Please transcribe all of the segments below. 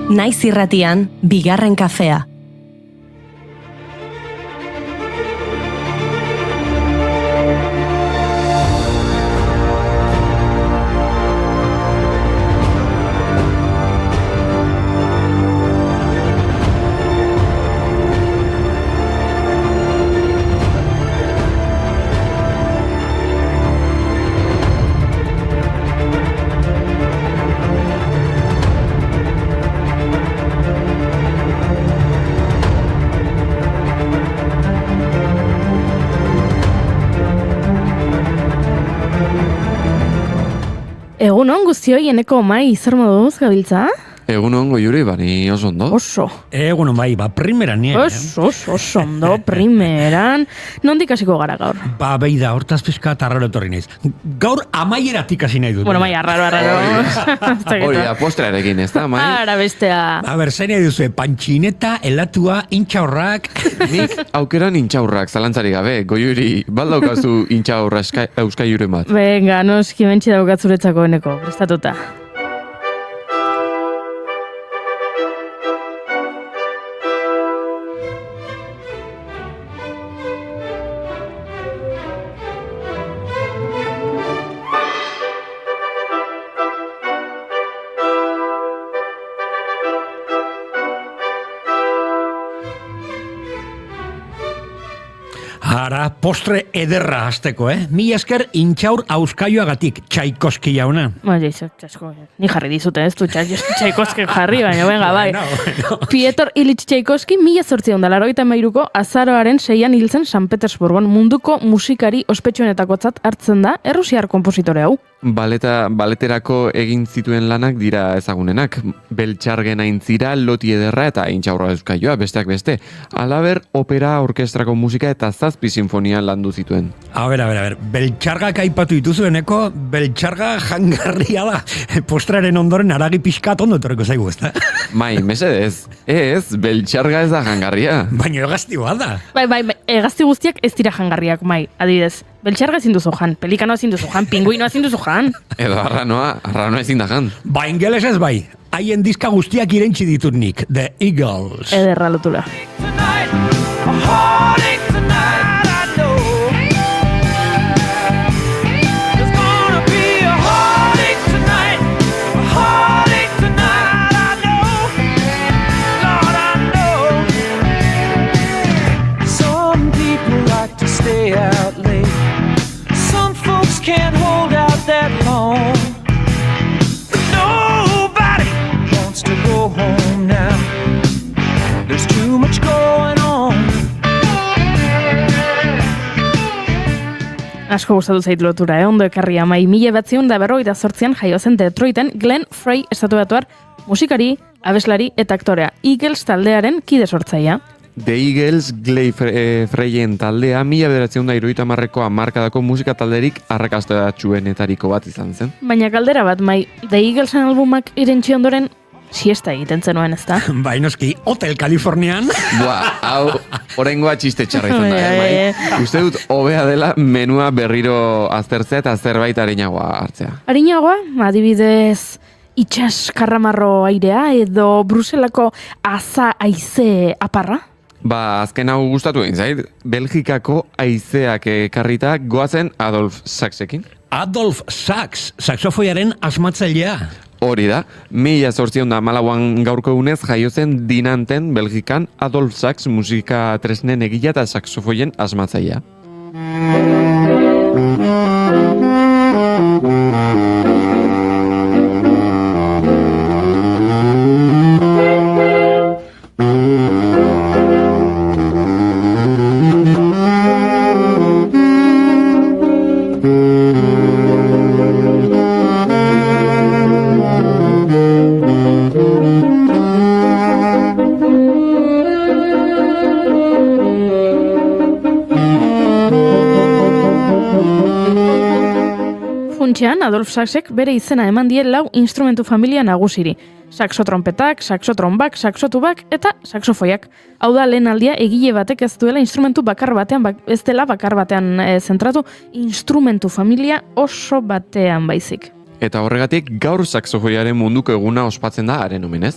Naiz irratian, bigarren kafea. Egun on guztioi, eneko mai, zer moduz gabiltza? Egun on Goiuri, bani oso ondo. Oso. Egun on bai, primeran nien. Oso ondo, primeran. Nondik hasiko gara gaur? Beida, hortaz pizka tarraro etorri naiz. Gaur amaieratik hasi nahi dut. Bueno, mai, arraro. Hori da, postrearekin, ez da, mai? Ara bestea. Zer nahi duzu, pantxineta, elatua, intxaurrak. Nik aukeran intxaurrak, zalantzari gabe. Goiuri, baldaukazu intxaurra euskaiuren bat. Venga, noski mentsi daukatzuretzako eneko, prestatuta. Ara, postre ederra hasteko, Mila esker intxaur auskaioagatik, Txaikoski jauna. Ni jarri dizute, ez du Txaikoski jarri, baina venga, bai. Bueno. Pietor Ilich Txaikoski 1883ko azaroaren 6an hil zen San Petersburgon, munduko musikari ospetsuenetakotzat hartzen da errusiar konpositore hau. Baleterako egin zituen lanak dira ezagunenak. Beltxargen aintzira, loti ederra eta intxaurra euskaioa, besteak beste. Halaber, opera, orkestrako musika eta zazpi sinfonia landu zituen. A ber, beltxargak aipatu dituzueneko, beltxarga jangarria da. Postraren ondoren aragi pixkat ondo etorreko zaigu, ez da? Mai, mesedez, ez, beltxarga ez da jangarria. Baina egazti bat da. Bai, egazti guztiak ez dira jangarriak, mai, adibidez. Beltxarga ezin duzu jan, pelikanoa ezin duzu jan, pinguinoa ezin duzu jan. Edo arranoa ezin da jan. Ba, ingeles ez bai, haien diska guztiak irentzi ditut nik, The Eagles. Ederra lotura. Can't hold out that long. Nobody wants to go home now. There's too much going on. Asko gustatu zait lotura, ondo ekarria mai 1958an jaio zen Detroiten Glenn Frey estatubatuar musikari, abeslari eta aktorea. Eagles taldearen kide sortzailea. The Eagles, Glenn Freyen taldea, 1970ko hamarkadako musika talderik arrakastatsuenetariko bat izan zen. Baina galdera bat, mai, The Eaglesen albumak irentzi ondoren, siesta egiten zenuen, ez da? Bainoski, Hotel Californian. Hau, oraingoa txiste txarra izan da, mai. Uste dut, hobea dela menua berriro aztertzea eta zerbait arinagoa hartzea. Arinagoa, adibidez, itxas karramarro airea edo Bruselako haize aparra? Azken hau gustatu egin zait, Belgikako haizeak ekarrita goazen Adolf Saxekin. Adolf Sax, saxofoiaren asmatzailea. Hori da, 1814an gaurko egunez jaio zen Dinanten, Belgikan, Adolf Sax musika tresnen egila eta saxofoien asmatzailea. Funtsean, Adolf Saxek bere izena eman die 4 instrumentu familia nagusiri. Saxotrompetak, saxotrombak, saxotubak eta saxofoiak. Hau da lehen aldia egile batek ez duela instrumentu bakar batean, ez dela bakar batean zentratu, instrumentu familia oso batean baizik. Eta horregatik gaur saxofoiaren munduko eguna ospatzen da haren omenez.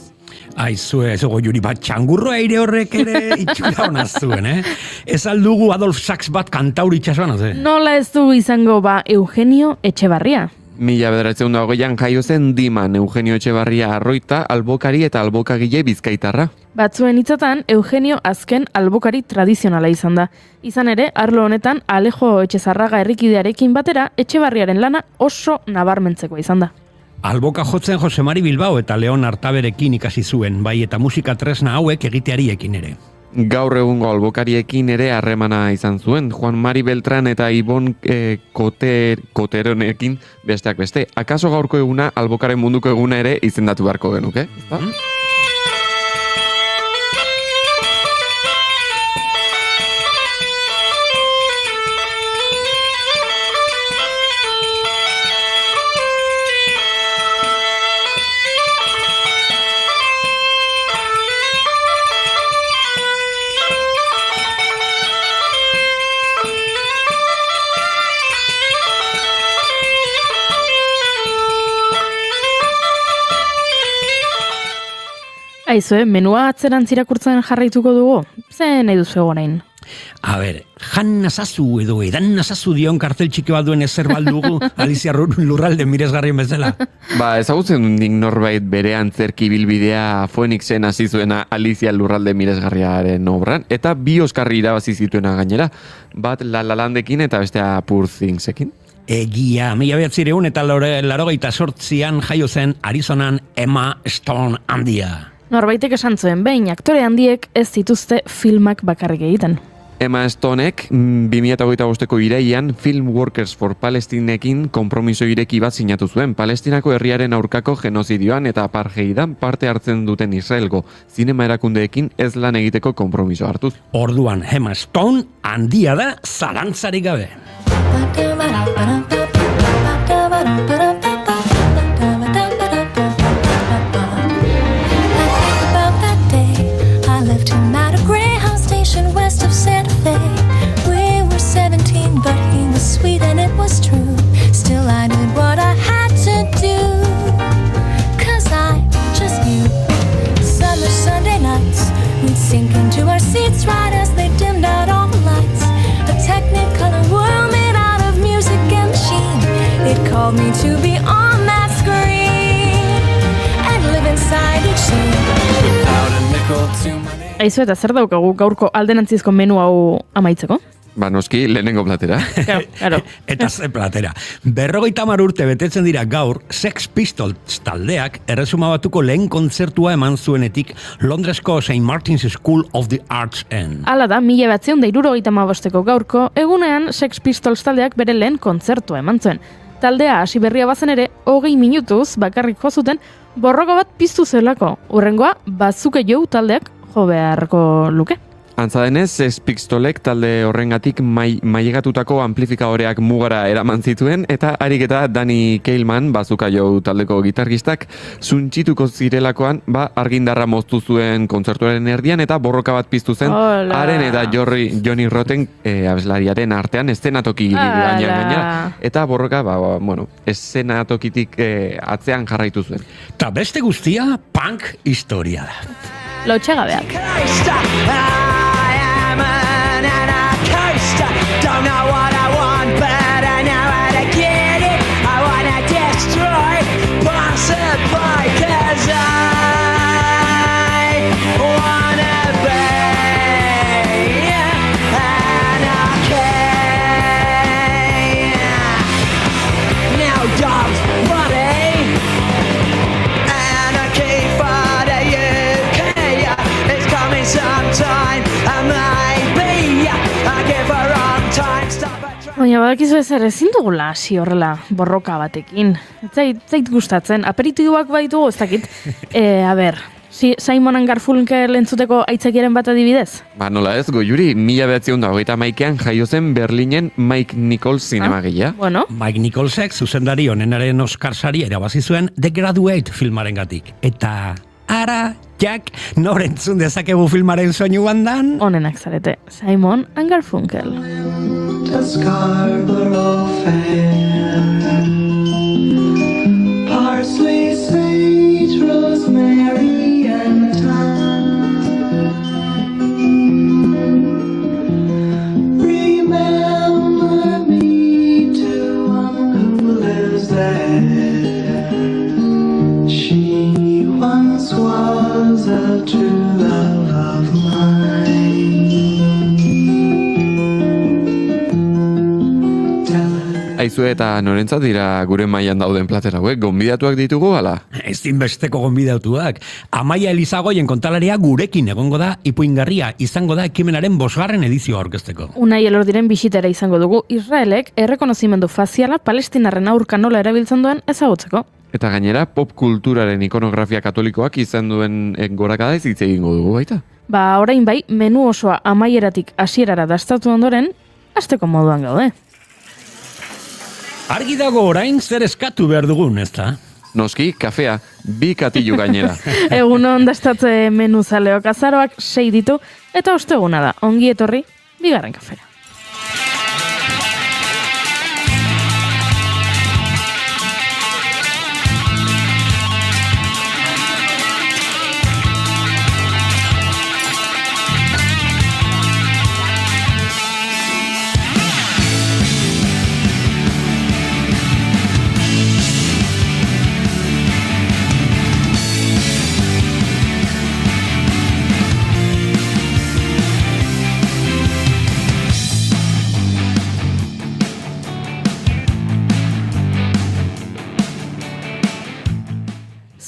Aizue, ez juri bat txangurro aire horrek ere itxura hona zuen, Ez aldugu Adolf Sachs bat kantauri itxasuan, Nola ez du izango Eugenio Etxebarria? 1920an jaio zen Diman Eugenio Etxebarria Arroita, albokari eta albokagile bizkaitarra. Batzuen hitzetan, Eugenio azken albokari tradizionala izan da. Izan ere, arlo honetan Alejo Etxezarraga herrikidearekin batera Etxebarriaren lana oso nabarmentzekoa izan da. Alboka jotzen Jose Mari Bilbao eta Leon Artaberekin ikasi zuen, bai eta musika tresna hauek egiteariekin ere. Gaur egungo albokariekin ere harremana izan zuen, Juan Mari Beltran eta Ibon Koteronekin besteak beste. Akaso gaurko eguna albokaren munduko eguna ere izendatu beharko genuke, ezta? Aizue, menua atzerantz irakurtzen jarraituko dugu? Ze nahi duzu egonain? A ber, jan nazazu edo edan nazazu dion kartel txiki bat duen ezer baldugu Alicia Lurralde miresgarrien bezala. Ezagutzen nik norbait bere antzerki bilbidea Phoenixen hasi zuena Alicia Lurralde miresgarriaren obran, eta 2 Oskarri irabazi zituena gainera, bat La La Landekin eta bestea Poor Thingsekin. Egia, 1988an jaio zen Arizonan Emma Stone handia. Norbaitek esan zuen, behin aktore handiek ez dituzte filmak bakarrik egiten. Emma Stonek 2025ko irailean Film Workers for Palestineekin konpromiso ireki bat sinatu zuen, Palestinako herriaren aurkako genozidioan eta apartheidan parte hartzen duten Israelgo zinema erakundeekin ez lan egiteko konpromiso hartuz. Orduan, Emma Stone handia da zalantzarik gabe. West of Santa Fe. We were 17, but he was sweet and it was true. Still I did what I had to do, 'cause I just knew. Summer Sunday nights, we'd sink into our seats right as they dimmed out all the lights. A technicolor world made out of music and machine. It called me to be on that screen and live inside each scene without a nickel to my name. Aizu eta zer daukagu gaurko alderantzizko menu hau amaitzeko? Noski, lehenengo platera. Claro. Eta ze platera. 50 urte betetzen dira gaur, Sex Pistols taldeak erresumabatuko lehen kontzertua eman zuenetik Londresko St. Martin's School of the Arts End. Hala da, 1975ko gaurko egunean Sex Pistols taldeak bere lehen kontzertua eman zuen. Taldea hasi berria bazen ere, 20 minutuz bakarrik jo zuten borroka bat piztu zelako. Hurrengoa, Bazooka Joe taldeak jo beharko luke. Antza denez, Sex Pistolek talde horrengatik mailegatutako amplifikadoreak mugara eraman zituen, eta ariketa Danny Kaelman, Bazooka Joe taldeko gitarristak, zuntxituko zirelakoan, argindarra moztu zuen kontzertuaren erdian, eta borroka bat piztu zen, haren eta Johnny Rotten abeslariaren artean, eszenatoki gaina, eta borroka, eszenatokitik atzean jarraitu zuen. Ta beste guztia, punk historia da. Lotxagabeak. Don't know what I want, but I know how to get it. I wanna destroy, possibly, 'cause I wanna be anarchy. Now dogs, buddy, anarchy for the UK is coming sometime. Maybe I give a wrong time. Baina badakizu ezer ezin dugula hasi horrela borroka batekin. Zait gustatzen, aperitiboak baitugu ez dakit. Simon & Garfunkel entzuteko aitzakiaren bat adibidez? Nola ez, Goiuri, 1921an jaio zen Berlinen Mike Nichols zinemagilea. Bueno. Mike Nicholsek zuzendari honenaren Oscar saria irabazi zuen The Graduate filmarengatik. Eta ara, Jack, nor entzun dezakegu filmaren soinu bandan? Honenak zarete, Simon & Garfunkel. To Scarborough Fair, parsley, sage, rosemary, and Aizue eta norentzat dira gure mailan dauden plater hauek, gonbidatuak ditugu ala? Ezinbesteko gonbidatuak. Amaia Elizagoien kontalaria gurekin egongo da, ipuingarria izango da ekimenaren 5. edizioa aurkezteko. Unai Elordiren bisitera izango dugu Israelek errekonozimendu faziala Palestinarren aurka nola erabiltzen duen ezagutzeko. Eta gainera, pop kulturaren ikonografia katolikoak izan duen gorakada ez hitz egingo dugu baita. Ba, orain bai, menu osoa amaieratik hasierara dastatu ondoren, hasteko moduan gaude. Argi dago orain zer eskatu behar dugun, ezta? Noski, kafea, 2 katilu gainera. Egunon dastatze menu zaleok azaroak 6 ditu, eta osteguna da, ongi etorri, 2. kafera.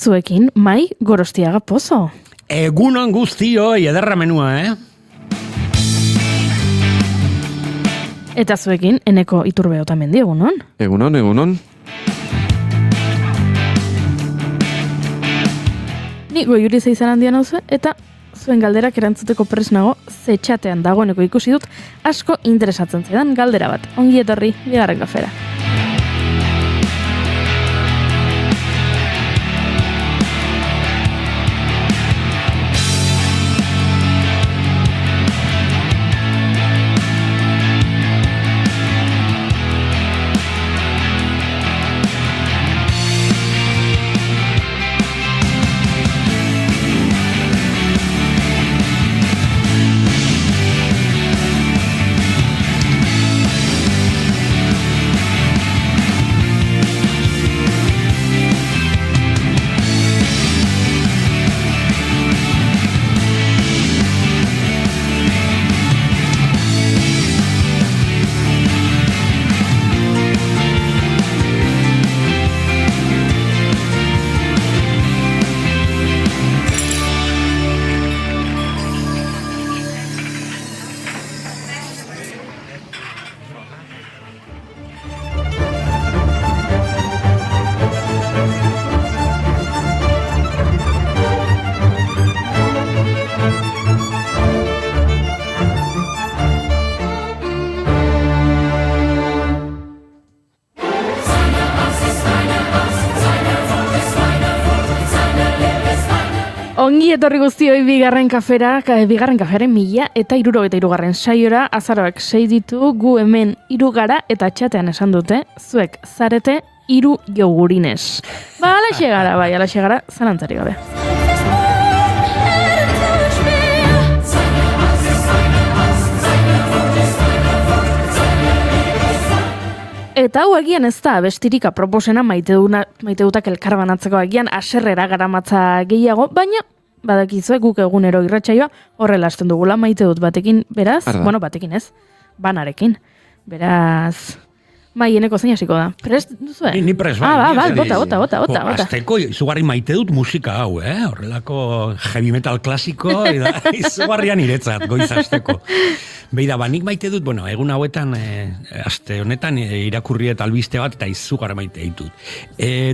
Zuekin, Mai Gorostiaga Pozo. Egunon guztioi ederra menua, Eta zuekin, Eneko Iturbe Otamendi, egunon? Egunon. Ni goiuri zeizan handian hauze, eta zuen galderak erantzuteko presnago, zetxatean dagoeneko ikusi dut, asko interesatzen zaidan galdera bat. Ongi etorri, 2. kafera. Ongi etorri guztioi 2. kafera, 2. kaferen 1073. saiora, azaroak 6 ditu, gu hemen 3 gara, eta txatean esan dute, zuek zarete 3 jogurines. Ba, alaxe gara, zalantzari gabe. Eta hau agian ez da, bestirik aproposena maite dutak elkarbanatzeko agian aserrera garamatza gehiago, baina badakizue guk egunero irratsaioa horrela hasten dugula maite dut batekin, beraz, bueno, batekin ez, banarekin, beraz... Eneko zein hasiko da. Prest duzue? Ni prest bai. Bota. Azteko, izugarri maite dut musika hau, horrelako heavy metal klasiko, izugarrian iretzat, goizazteko. Beida, nik maite dut, egun hauetan, aste honetan, irakurri eta albiste bat, eta izugarri maite ditut.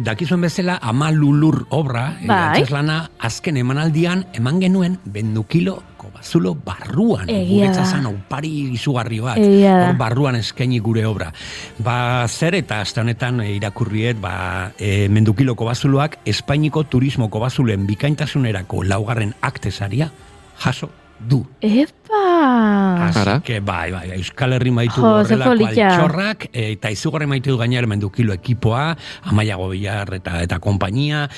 Dakizuen bezala, Ama Lulur obra, antzeslana, azken emanaldian, eman genuen, bendukilo kobazulo barruan. Guretza zan, opari izugarri bat. Hor barruan eskaini gure obra. Zer eta azte honetan irakurriet, mendukilo kobazuloak Espainiko turismo kobazulen bikaintasunerako 4. aktesaria jaso du. Así que bai, Euskal Herri maitu horrelako altxorrak, eta izugarri maitu gainera mendukilo ekipoa, Amaia Gobillar eta kompainia,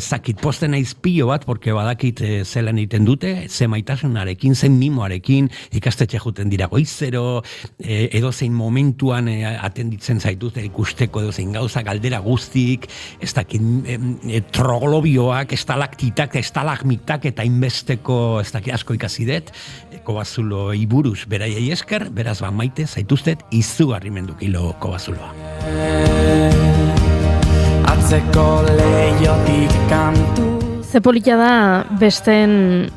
zakit posten naiz pilo bat, porque badakit zelan egiten dute, ze maitasunarekin, zen mimoarekin, ikastetxe juten dira goizero, edozein momentuan atenditzen zaituzte ikusteko edozein gauza, galdera guztik, ez dakit troglobioak, estalaktitak, estalagmitak, eta inbesteko, ez dakit asko ikasi dut, kobazulo buruz beraiei esker, beraz ba maite zaituztet izugarri mendu kiloko bazuloa. Atzeko leiotik kantu. Ze polita da besten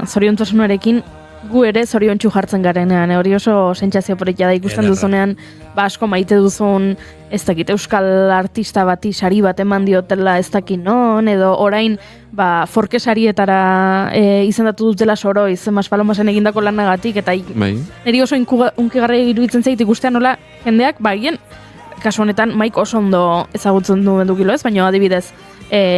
zoriontasunarekin gu ere zoriontsu jartzen garenean, hori oso sentsazio polita da ikusten Ederra. duzunean, asko maite duzun, ez dakit, euskal artista bati sari bat eman diotela ez dakit non, edo orain, forkesarietara izendatu dutela soroiz, Mas Palomasen egindako lanagatik, eta Bai. niri oso unkigarri iruditzen zait ikustea nola jendeak, hien, kasu honetan, Maik oso ondo ezagutzen duen dukilo ez, baina adibidez,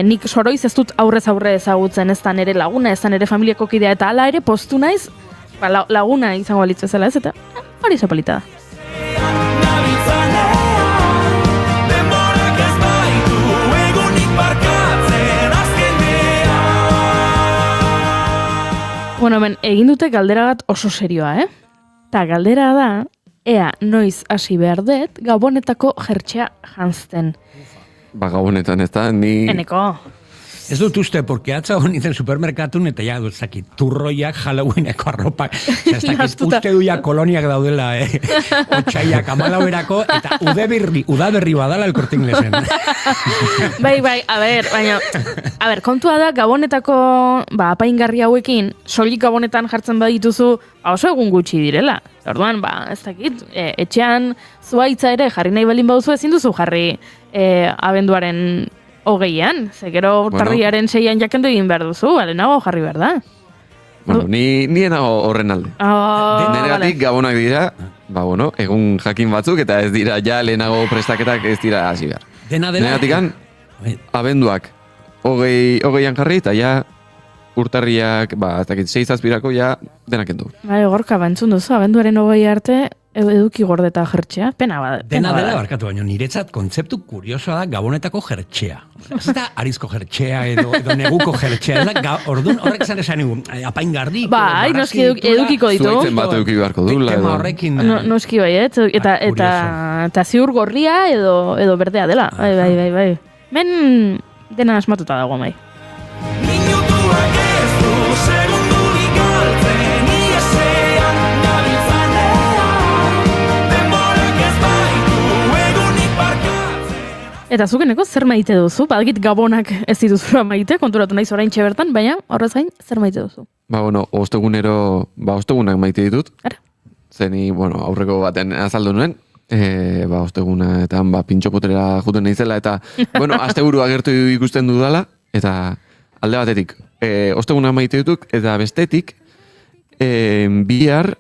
nik soroiz ez dut aurrez aurre ezagutzen, ez da nere laguna, ez da nere familiako kidea, eta hala ere postu naiz, laguna izango balitz bezala ez, eta hori zapolita da. Bueno, egin dute galdera bat oso serioa, Ta galdera da, ea noiz hasi behar dut Gabonetako jertxea janzten. Gabonetan ez da, ni... Eneko. Ez dut uste, porque atza hon nintzen supermerkatun eta ja dut zakit, turroiak, Halloweeneko arropak, ez dakit, Nahastuta. uste duia koloniak daudela, otxaiak amalauerako, eta udaberri badala El Corte Inglesen. Bai, baina, kontua da, Gabonetako, apaingarri hauekin, soilik Gabonetan jartzen badituzu, oso egun gutxi direla. Orduan, ez dakit, etxean zuaitza ere jarri nahi balin baduzu ezin duzu jarri abenduaren 20an, ze gero urtarriaren 6an jakendu egin behar duzu, alenago jarri behar da. Bueno, ni nago horren alde. Neregatik gabonak dira, egun jakin batzuk, eta ez dira ja lehenago prestaketak ez dira hasi behar. Dena dela... Neratikan, abenduak 20an jarri, eta ja urtarriak, ez dakit, 6 azpirako ja denak endu. Gorka, entzun duzu, abenduaren 20 arte, eduki gordeta jertxea, pena bada. Dena dela barkatu baino, niretzat kontzeptu kuriosoa da Gabonetako jertxea. Ez da arizko jertxea edo neguko jertxea, ez da, orduan horrek esan egun, apaingarri, noski edukiko ditu. Zuaitzen bat eduki beharko dula. Tema horrekin... Noski bai, eta ziur gorria edo berdea dela, bai. Men dena asmatuta dago, bai. Minutuak ez du segundurik galtzen iesean nabiltzanean denborak ez baitu egunik barkatzen. Eta zukeneko zer maite duzu? Badakit Gabonak ez dituzura maite, konturatu naiz oraintxe bertan, baina horrez gain zer maite duzu? Ostegunak maite ditut. Ara. Zeni, aurreko baten azaldu nuen. Ostegunetan pintxopotera juten nahizela, eta, asteburu agertu ikusten dudala, eta alde batetik, osteguna maite ditut, eta bestetik, bihar,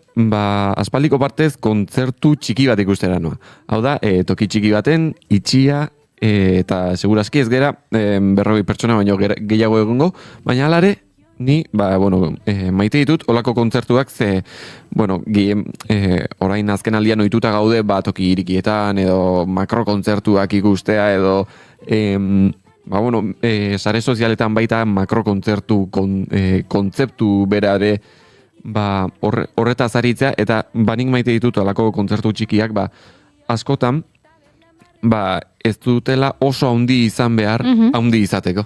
aspaldiko partez, kontzertu txiki bat ikustera noa. Hau da, toki txiki baten, itxia, eta segurazki ez gera, 40 pertsona baino gehiago egongo, baina alare, ni, maite ditut, olako kontzertuak, ze, orain azken aldian ohituta gaude, toki irikietan, edo makrokontzertuak ikustea, edo, sare sozialetan baita makrokontzertu kontzeptu berare horretaz aritzea, eta nik maite ditut alako kontzertu txikiak, askotan, ez dutela oso handi izan behar, handi izateko.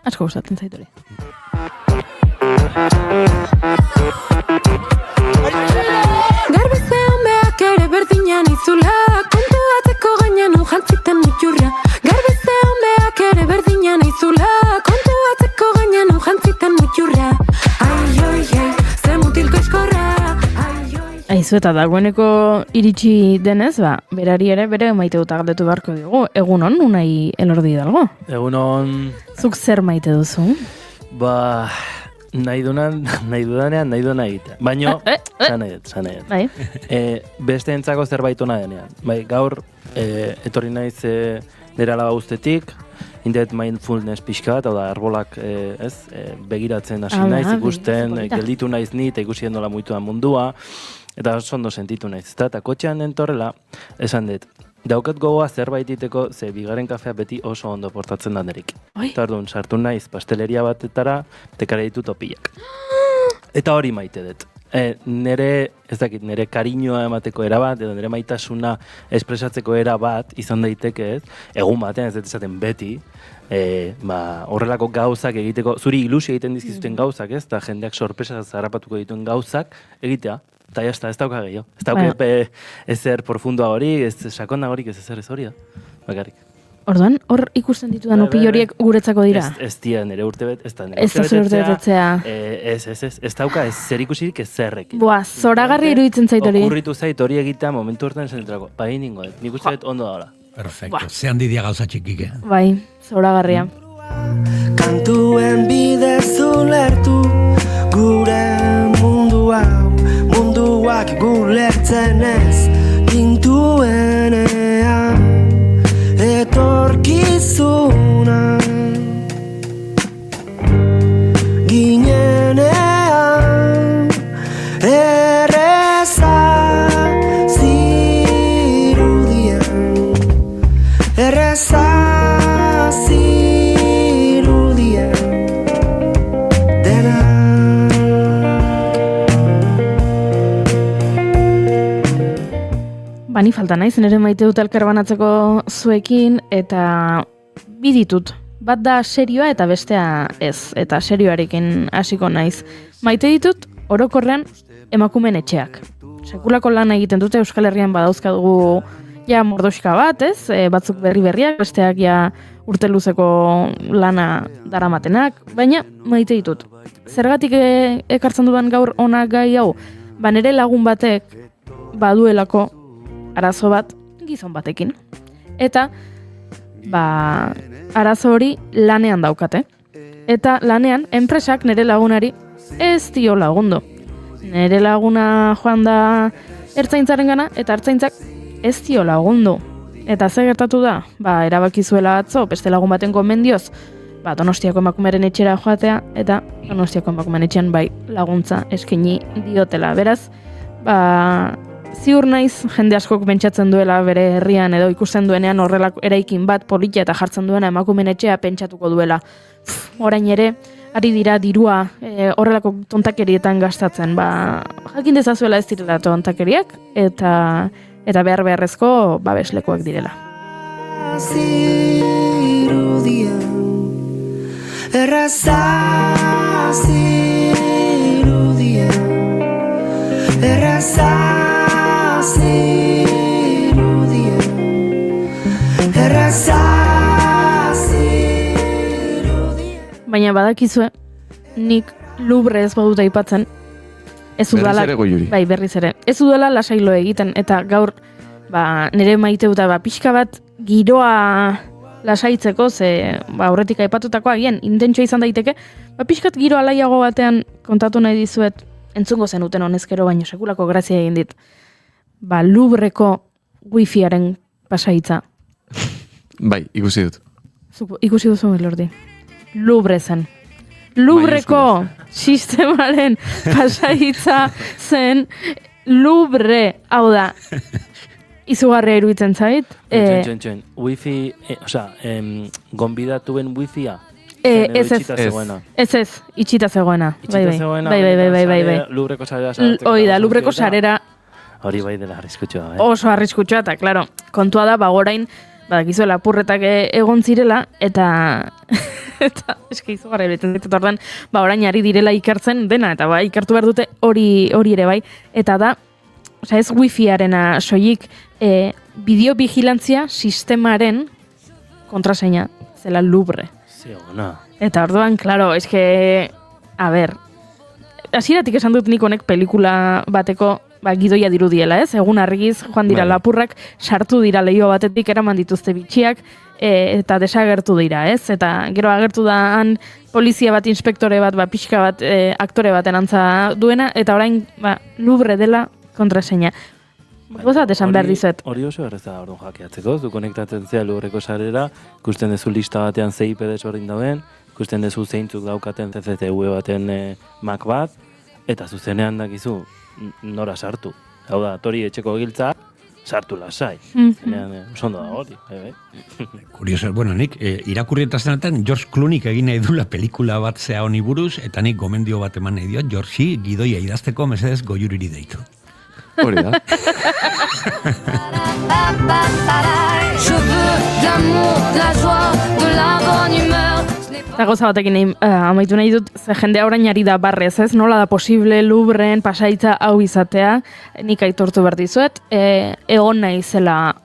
Asko gustatzen zait hori. Garbizean beak ere berdinan izula, kontu batzeko gainan jantziten mutxurra. Garbizean beak ere berdinan izula, kontu batzeko gainan jantziten mutxurra. Ai, ze mutilko eskorra. Aizu eta dagoeneko iritsi denez, berari ere bere maite dut galdetu beharko dugu. Egunon, unai elordi dalgo? Egunon... Zuk zer maite duzu? Nahi dudanean, nahi duena egitea. Baina, zanadet. Bai. Beste entzako zerbait ona denean. Gaur, etorri naiz nire alaba guztetik, indet mindfulness pixka bat, hau da, arbolak begiratzen hasi naiz, ikusten, gelditu naiz ni, eta ikusi nola muitu da mundua, eta oso ondo sentitu naiz. Eta kotxean entorrela, esan dut, daukat gogoa zerbait iteko, ze bigarren kafea beti oso ondo portatzen da nerik. Eta orduan, sartu naiz pasteleria batetara, tekara ditu topillak. Eta hori maite dut. nire, ez dakit, nire kariñoa emateko era bat, edo nire maitasuna espresatzeko era bat, izan daiteke ez, egun batean, ez dut esaten beti, horrelako gauzak egiteko, zuri ilusio egiten dizkizuten gauzak, ez, eta jendeak sorpresa zarrapatuko dituen gauzak egitea, eta jazta, ez dauka gehiago. Ez dauka ezer profundoa hori, ez sakona horik, ez ezer ez hori da, bakarrik. Orduan, hor ikusten ditudan opil horiek guretzako dira? Ez dira nire urtebet, ez da nire Ez da zure urtebetetzea. Ez dauka ez zer ikusirik ez zerrekin. Boa, zoragarri iruditzen zait hori. Okurritu zait hori egitea momentu hortan esan entrako, bai ningo, nik uste dut ondo daola. Perfecto, ze handi dia gauza txikik, Bai, zoragarria. Kantuen bidez ulertu gure mundu hau, munduak gulertzen ez gintuenean etorkizuna ginenean erreza zirudien erreza zirudien dena. Bani falta naiz, nire maite dut elkar banatzeko zuekin, eta bi ditut. Bat da serioa eta bestea ez, eta serioarekin hasiko naiz. Maite ditut, orokorrean, emakumeen etxeak. Sekulako lana egiten dute Euskal Herrian badauzkadugu ja mordoxka bat, ez? Batzuk berriak, besteak ja urte luzeko lana daramatenak, baina maite ditut. Zergatik ekartzen dudan gaur ona gai hau? Ba nire lagun batek baduelako arazo bat gizon batekin. Eta, arazo hori lanean daukate. Eta lanean, enpresak nire lagunari ez dio lagundu. Nire laguna joan da ertzaintzaren gana, eta ertzaintzak ez dio lagundu. Eta ze gertatu da? Erabaki zuela atzo, beste lagun baten gomendioz, Donostiako emakumeren etxera joatea, eta Donostiako emakumeren etxean laguntza eskaini diotela. Beraz, ziur naiz jende askok pentsatzen duela bere herrian edo ikusten duenean horrelako eraikin bat polita eta jartzen duena emakumeen etxea pentsatuko duela. Orain ere, ari dira dirua horrelako tontakerietan gastatzen. Jakin dezazuela ez direla tontakeriak eta beharrezko babeslekuak direla. Erraza zirudien erraza zirudien erraza zirudien. Baina badakizue, nik Lubre ez badut aipatzen, ez udala, berriz ere Goiuri. Bai, berriz ere. Ez udala lasailo egiten, eta gaur nire maiteuta pixka bat giroa lasaitzeko, ze aurretik aipatutakoa agian intentsio izan daiteke, pixkat giro alaiago batean kontatu nahi dizuet, entzungo zenuten honezkero baino sekulako grazia egin dit. Lubreko wifiaren pasaitza. Bai, ikusi dut. Ikusi duzu Elordi. Lubre zen. Lubreko sistemaren pasaitza zen Lubre, hau da. Izugarria iruditzen zait. Wifi, gonbidatuen wifia? Ez, itxita zegoena. Bai. Lubreko sarera sartzeko. Hoi da, Lubreko sarera. Hori bai dela arriskutsua, Oso arriskutsua, eta, klaro, kontua da, orain, badakizu lapurretak egon zirela, eta eski izugarria iruditzen zait, ordan, orain ari direla ikertzen dena, eta ikertu behar dute hori ere bai, eta da, ez wifiarena soilik, bideovigilantzia sistemaren kontraseina zela Lubre. Zeona. Eta orduan, klaro, eske, hasieratik esan dut nik honek pelikula bateko gidoia dirudiela, ez? Egun argiz joan dira lapurrak, sartu dira leiho batetik, eraman dituzte bitxiak, eta desagertu dira, ez? Eta gero agertu da han polizia bat, inspektore bat, pixka bat, aktore baten antza duena, eta orain, Lubre dela kontraseina. Gozat esan behar dizuet. Hori oso erreza orduan jakeatzeko, zu konektatzen zea Lubreko sarera, ikusten dezu lista batean IP desberdin dauen, ikusten dezu zeintzuk daukaten CCTV baten Mac bat, eta zuzenean dakizu nora sartu. Hau da, tori etxeko giltza, sartu lasai. Oso ondo dago hori, Kurioso, bueno, nik irakurri eta zenetan George Clooneyk egin nahi dula pelikula bat zea honi buruz, eta nik gomendio bat eman nahi diot, Georgei gidoia idazteko mesedez goiuriri deitu. Hori da. Eta gauza batekin amaitu nahi dut, ze jendea orain ari da barrez, ez? Nola da posible Louvren pasaitza hau izatea, nik aitortu behar dizuet, egon naizela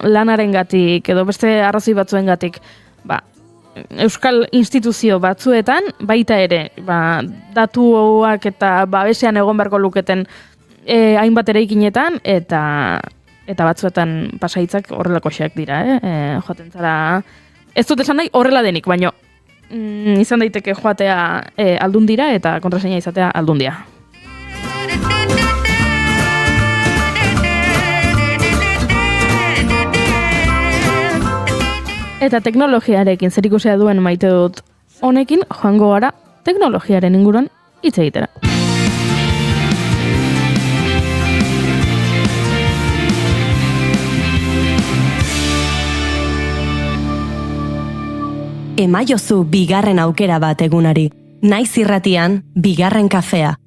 lanarengatik edo beste arrazoi batzuengatik, euskal instituzio batzuetan, baita ere, datuak eta babesean egon beharko luketen hainbat eraikinetan, eta batzuetan pasaitzak horrelako xeak dira, joaten zara, ez dut esan nahi horrela denik, baino izan daiteke joatea aldundira eta kontraseina izatea aldundia. Eta teknologiarekin zerikusia duen maite dut honekin joango gara teknologiaren inguruan hitz egitera. Emaiozu bigarren aukera bat egunari. Naiz irratian, bigarren kafea.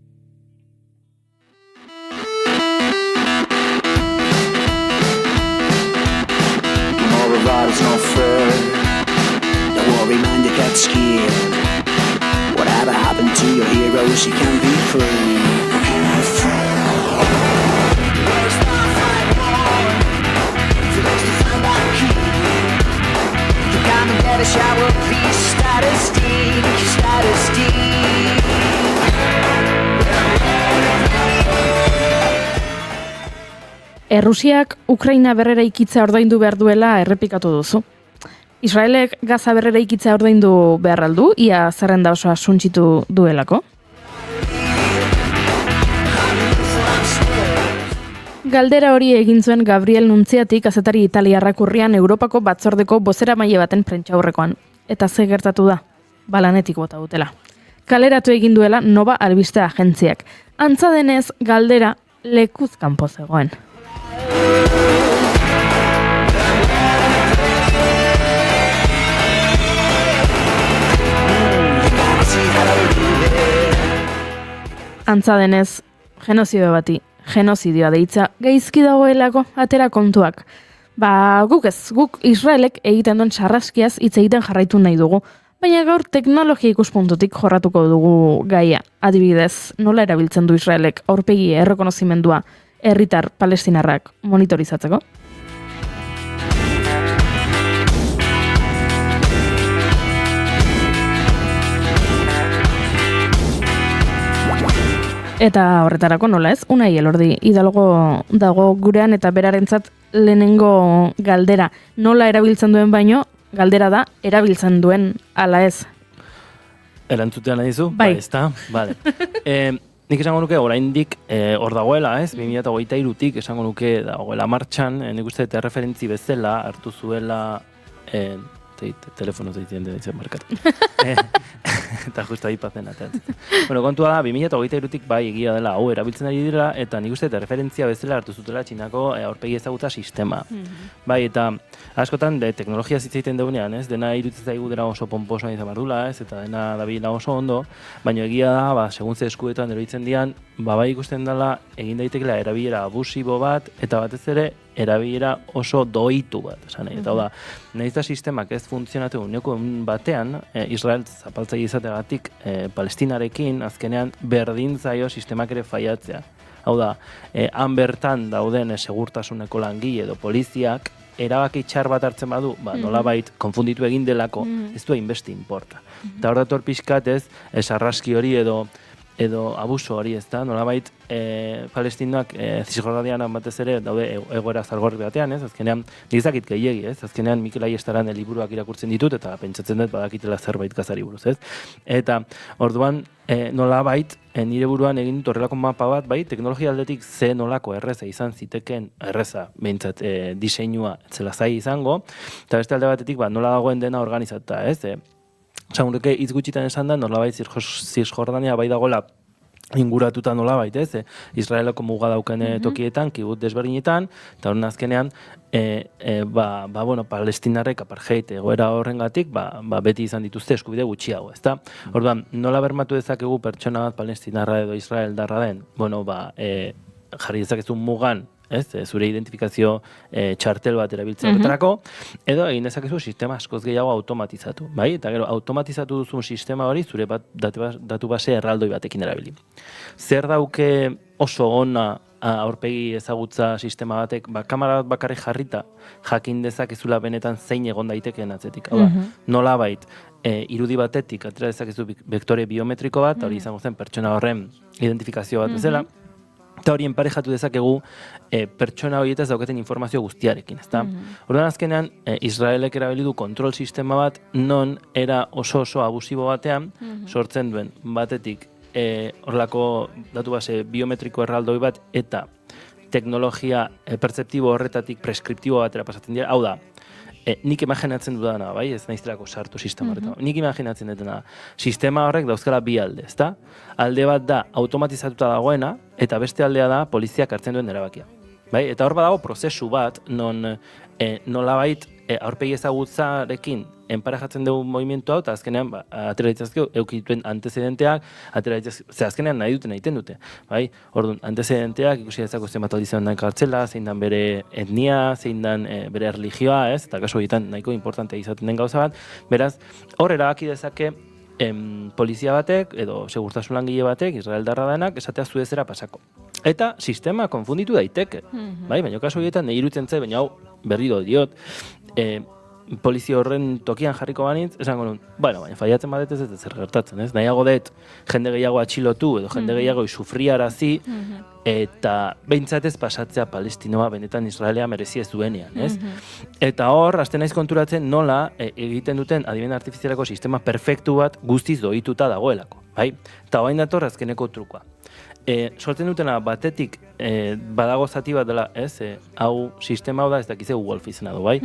It's not fair. Don't worry, man, you get scared. Whatever happened to your heroes, you can be free. There's not fight more. So let's just find that key. You gotta get a shower, please. Status D, status D. Errusiak Ukraina berrera ikitzea ordaindu behar duela errepikatu duzu. Israelek Gaza berrera ikitzea ordaindu behar aldu, ia zerrenda osoa suntsitu duelako. Galdera hori egin zuen Gabriel Nuntziatik kazetari italiarrak urrian Europako batzordeko bozeramaile baten prentsaurrekoan. Eta ze gertatu da? Balanetik bota dutela. Kaleratu egin duela Nova albiste agentziak. Antza denez, galdera lekuz kanpo zegoen. Antza denez, genozidioa deitza gaizki dagoelako atera kontuak. Guk Israelek egiten duen sarraskiaz hitz egiten jarraitu nahi dugu, baina gaur teknologia ikuspuntutik jorratuko dugu gaia. Adibidez, nola erabiltzen du Israelek aurpegi errekonozimendua herritar palestinarrak monitorizatzeko? Eta horretarako nola ez, Unai Elordi Hidalgo dago gurean eta berarentzat lehenengo galdera. Nola erabiltzen duen baino, galdera da erabiltzen duen ala ez. Erantzutean nahi zu? Bai. Ezta? Vale. Nik esango nuke oraindik hor dagoela, ez? 2023tik esango nuke dagoela martxan, nik uste eta referentzi bezala hartu zuela telefono zeitzen ditzen markatu. Eta justa ipatzen atatzen. Bueno, kontua da, 2023tik bai egia dela hau erabiltzen ari dira, eta nik uste eta referentzia bezala hartu zutela Txinako aurpegi ezagutza sistema. Bai, eta askotan teknologia zitzaiten deunean, ez? Dena iruditzen zaigu dela oso pomposoa izan bardula, ez? Eta dena dabila oso ondo, baina egia da, segun ze eskuetan eroitzen dian, bai ikusten dela egin daitekela erabilera abusibo bat, eta batez ere erabilera oso doitu bat, esan nahi. Eta da, nahiz da sistemak ez funtzionatu uneko batean, Israel zapaltzaile izategatik Palestinarekin azkenean berdin zaio sistemak ere faiatzea. Hau da, han bertan dauden segurtasuneko langile edo poliziak erabaki txar bat hartzen badu, nolabait konfunditu egin delako, ez du hainbeste importa. Eta hor dator pixkat ez, sarraski hori edo abuso hori, ez da, nolabait Palestinoak Zisjordanian batez ere daude egoera zalgorri batean, ez, azkenean nizakit gehiegi, ez, azkenean Mikel Aiestaran liburuak irakurtzen ditut eta pentsatzen dut badakitela zerbait Gazari buruz, ez. Eta orduan nolabait nire buruan egin dut horrelako mapa bat, bai, teknologia aldetik ze nolako erreza izan ziteken, erreza, behintzat diseinua zela zai izango, eta beste alde batetik nola dagoen dena organizatuta, ez, Zagureke hitz gutxitan esan da, nolabait Zisjordania bai dagoela inguratuta nolabait, ez? Israeleko muga daukan tokietan, kibut desberdinetan, eta horren azkenean, bueno, palestinarrek apartheid egoera horrengatik, beti izan dituzte eskubide gutxiago, ezta? Orduan, nola bermatu dezakegu pertsona bat palestinarra edo israeldarra den? Bueno, jarri dezakezu mugan, ez? Zure identifikazio txartel bat erabiltzea horretarako, edo egin dezakezu sistema askoz gehiago automatizatu, bai? Eta gero, automatizatu duzun sistema hori zure datu base erraldoi batekin erabili. Zer dauke oso ona aurpegi ezagutza sistema batek, kamera bat bakarrik jarrita, jakin dezakezula benetan zein egon daitekeen atzetik. Hau da, nolabait, irudi batetik atera dezakezu vektore biometriko bat, hori izango zen pertsona horren identifikazio bat bezala, eta hori enparejatu dezakegu pertsona horietaz dauketen informazio guztiarekin, ezta? Orduan azkenean, Israelek erabili du kontrol sistema bat non era oso abusibo batean sortzen duen batetik horrelako datu base biometriko erraldoi bat eta teknologia pertzeptibo horretatik preskriptibo batera pasatzen dira. Hau da, nik imaginatzen dudana, bai, ez naiztelako sartu sistema horretan. Nik imaginatzen dutena, sistema horrek dauzkala bi alde, ezta? Alde bat da automatizatuta dagoena eta beste aldea da poliziak hartzen duen erabakia. Bai? Eta hor badago prozesu bat non nolabait aurpegi ezagutzarekin enparejatzen dugu movimentu hau, eta azkenean atera ditzazkeo eukituen antecedenteak, ze azkenean nahi egiten dute. Bai? Orduan, antecedenteak ikusi dezako zenbat aldiz den kartzela, zein dan bere etnia, zein dan bere erlijioa, ez? Eta kasu horietan nahiko importantea izaten den gauza bat. Beraz, hor erabaki dezake polizia batek, edo segurtasun langile batek, israeldarra denak, esatea zu ezera pasako. Eta sistema konfunditu daiteke. Bai? Baina kasu horietan nahi irutzen zait, baina hau berriro diot, polizia horren tokian jarriko banitz, esango nun, bueno, baina faiatzen badet ez zer gertatzen, ez? Nahiago dut jende gehiago atxilotu edo jende gehiago isufriarazi eta behintzat ez pasatzea Palestinoa benetan Israelea merezi ez duenean, ez? Eta hor, hasten naiz konturatzen nola egiten duten adimen artifizialeko sistema perfektu bat guztiz doituta dagoelako, bai? Eta hoain dator azkeneko trukoa. Sortzen dutena batetik badago zati bat dela, ez? Hau sistema hau da, ez dakize Wolf izena du, bai?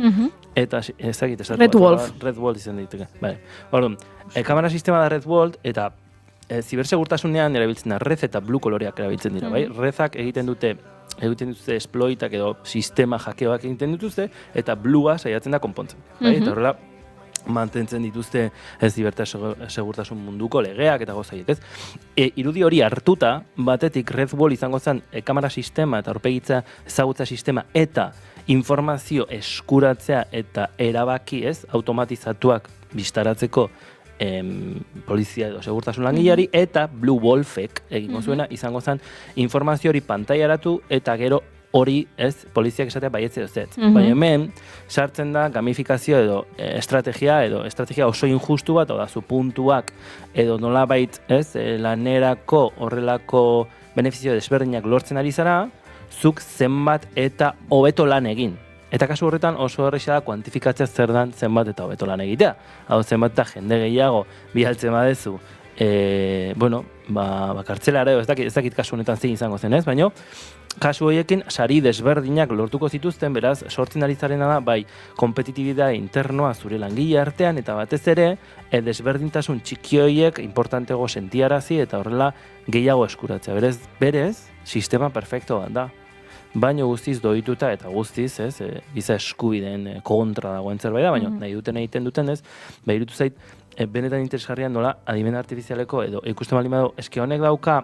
Eta ez dakit esatu Red Wolf. Red Wolf izan diteke, bai. Orduan, kamera sistema da Red Wolf eta zibersegurtasunean erabiltzen da red eta blue koloreak erabiltzen dira, bai? Redak egiten dute exploitak edo sistema hakeoak egiten dituzte eta bluea saiatzen da konpontzen, bai? Eta horrela mantentzen dituzte segurtasun munduko legeak eta gozaiek, ez? Irudi hori hartuta, batetik Red Bull izango zen kamera sistema eta aurpegitza ezagutza sistema eta informazio eskuratzea eta erabaki, ez? Automatizatuak bistaratzeko polizia edo segurtasun langileari eta Blue Wolfek egingo zuena izango zen informazio hori pantailaratu eta gero hori, ez, poliziak esatea baietze ez. Baina hemen, sartzen da gamifikazio edo estrategia oso injustu bat, oda, zu puntuak edo nolabait, ez, lanerako horrelako benefizio desberdinak lortzen ari zara, zuk zenbat eta hobeto lan egin. Eta kasu horretan oso erraza da kuantifikatzea zer dan zenbat eta hobeto lan egitea. Hau zenbat eta jende gehiago bihaltzen badezu, kartzelara edo ez dakit kasu honetan zein izango zen, ez? Baina kasu horiekin sari desberdinak lortuko zituzten, beraz, sortzen ari zarena da, bai, kompetitibitate internoa zure langile artean, eta batez ere, desberdintasun txiki horiek importantego sentiarazi eta horrela gehiago eskuratzea. Berez, sistema perfekto bat da. Baina guztiz doituta eta guztiz, ez, giza eskubideen kontra dagoen zerbait da, baina nahi egiten duten, ez, irutu zait, benetan interesgarrian nola adimen artifizialeko edo ikusten baldin badu eske honek dauka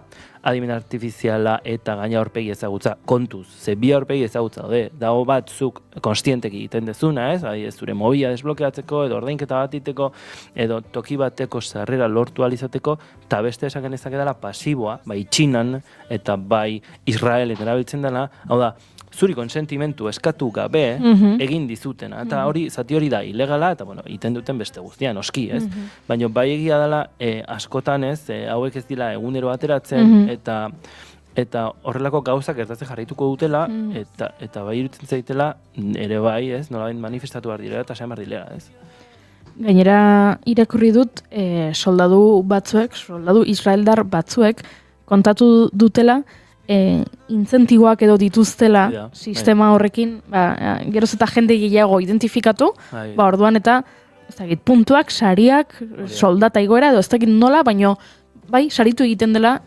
adimen artifiziala eta gaina aurpegi ezagutza kontuz, ze bi aurpegi ezagutza daude, dago batzuk konstienteki egiten dezuna, ez zure mobila desblokeatzeko edo ordainketa bat iteko edo toki bateko sarrera lortu alizateko eta beste esan genezake dela pasiboa, bai Txinan eta bai Israelen erabiltzen dela, hau da, zuri konsentimentu eskatu gabe egin dizutena. Eta zati hori da ilegala, eta iten duten beste guztian, noski, ez? Baina bai egia dela askotan, ez, hauek ez dira egunero ateratzen, eta horrelako gauzak gertatzen jarraituko dutela, eta bai irutzen zaitela, ere bai, ez, nolabait manifestatu behar direla, eta esan behar direla, ez? Gainera irakurri dut, soldadu israeldar batzuek, kontatu dutela, inzentiboak edo dituztela sistema horrekin, geroz eta jende gehiago identifikatu, orduan eta ez dakit, puntuak, sariak, soldata igoera edo ez dakit nola, baino bai, saritu egiten dela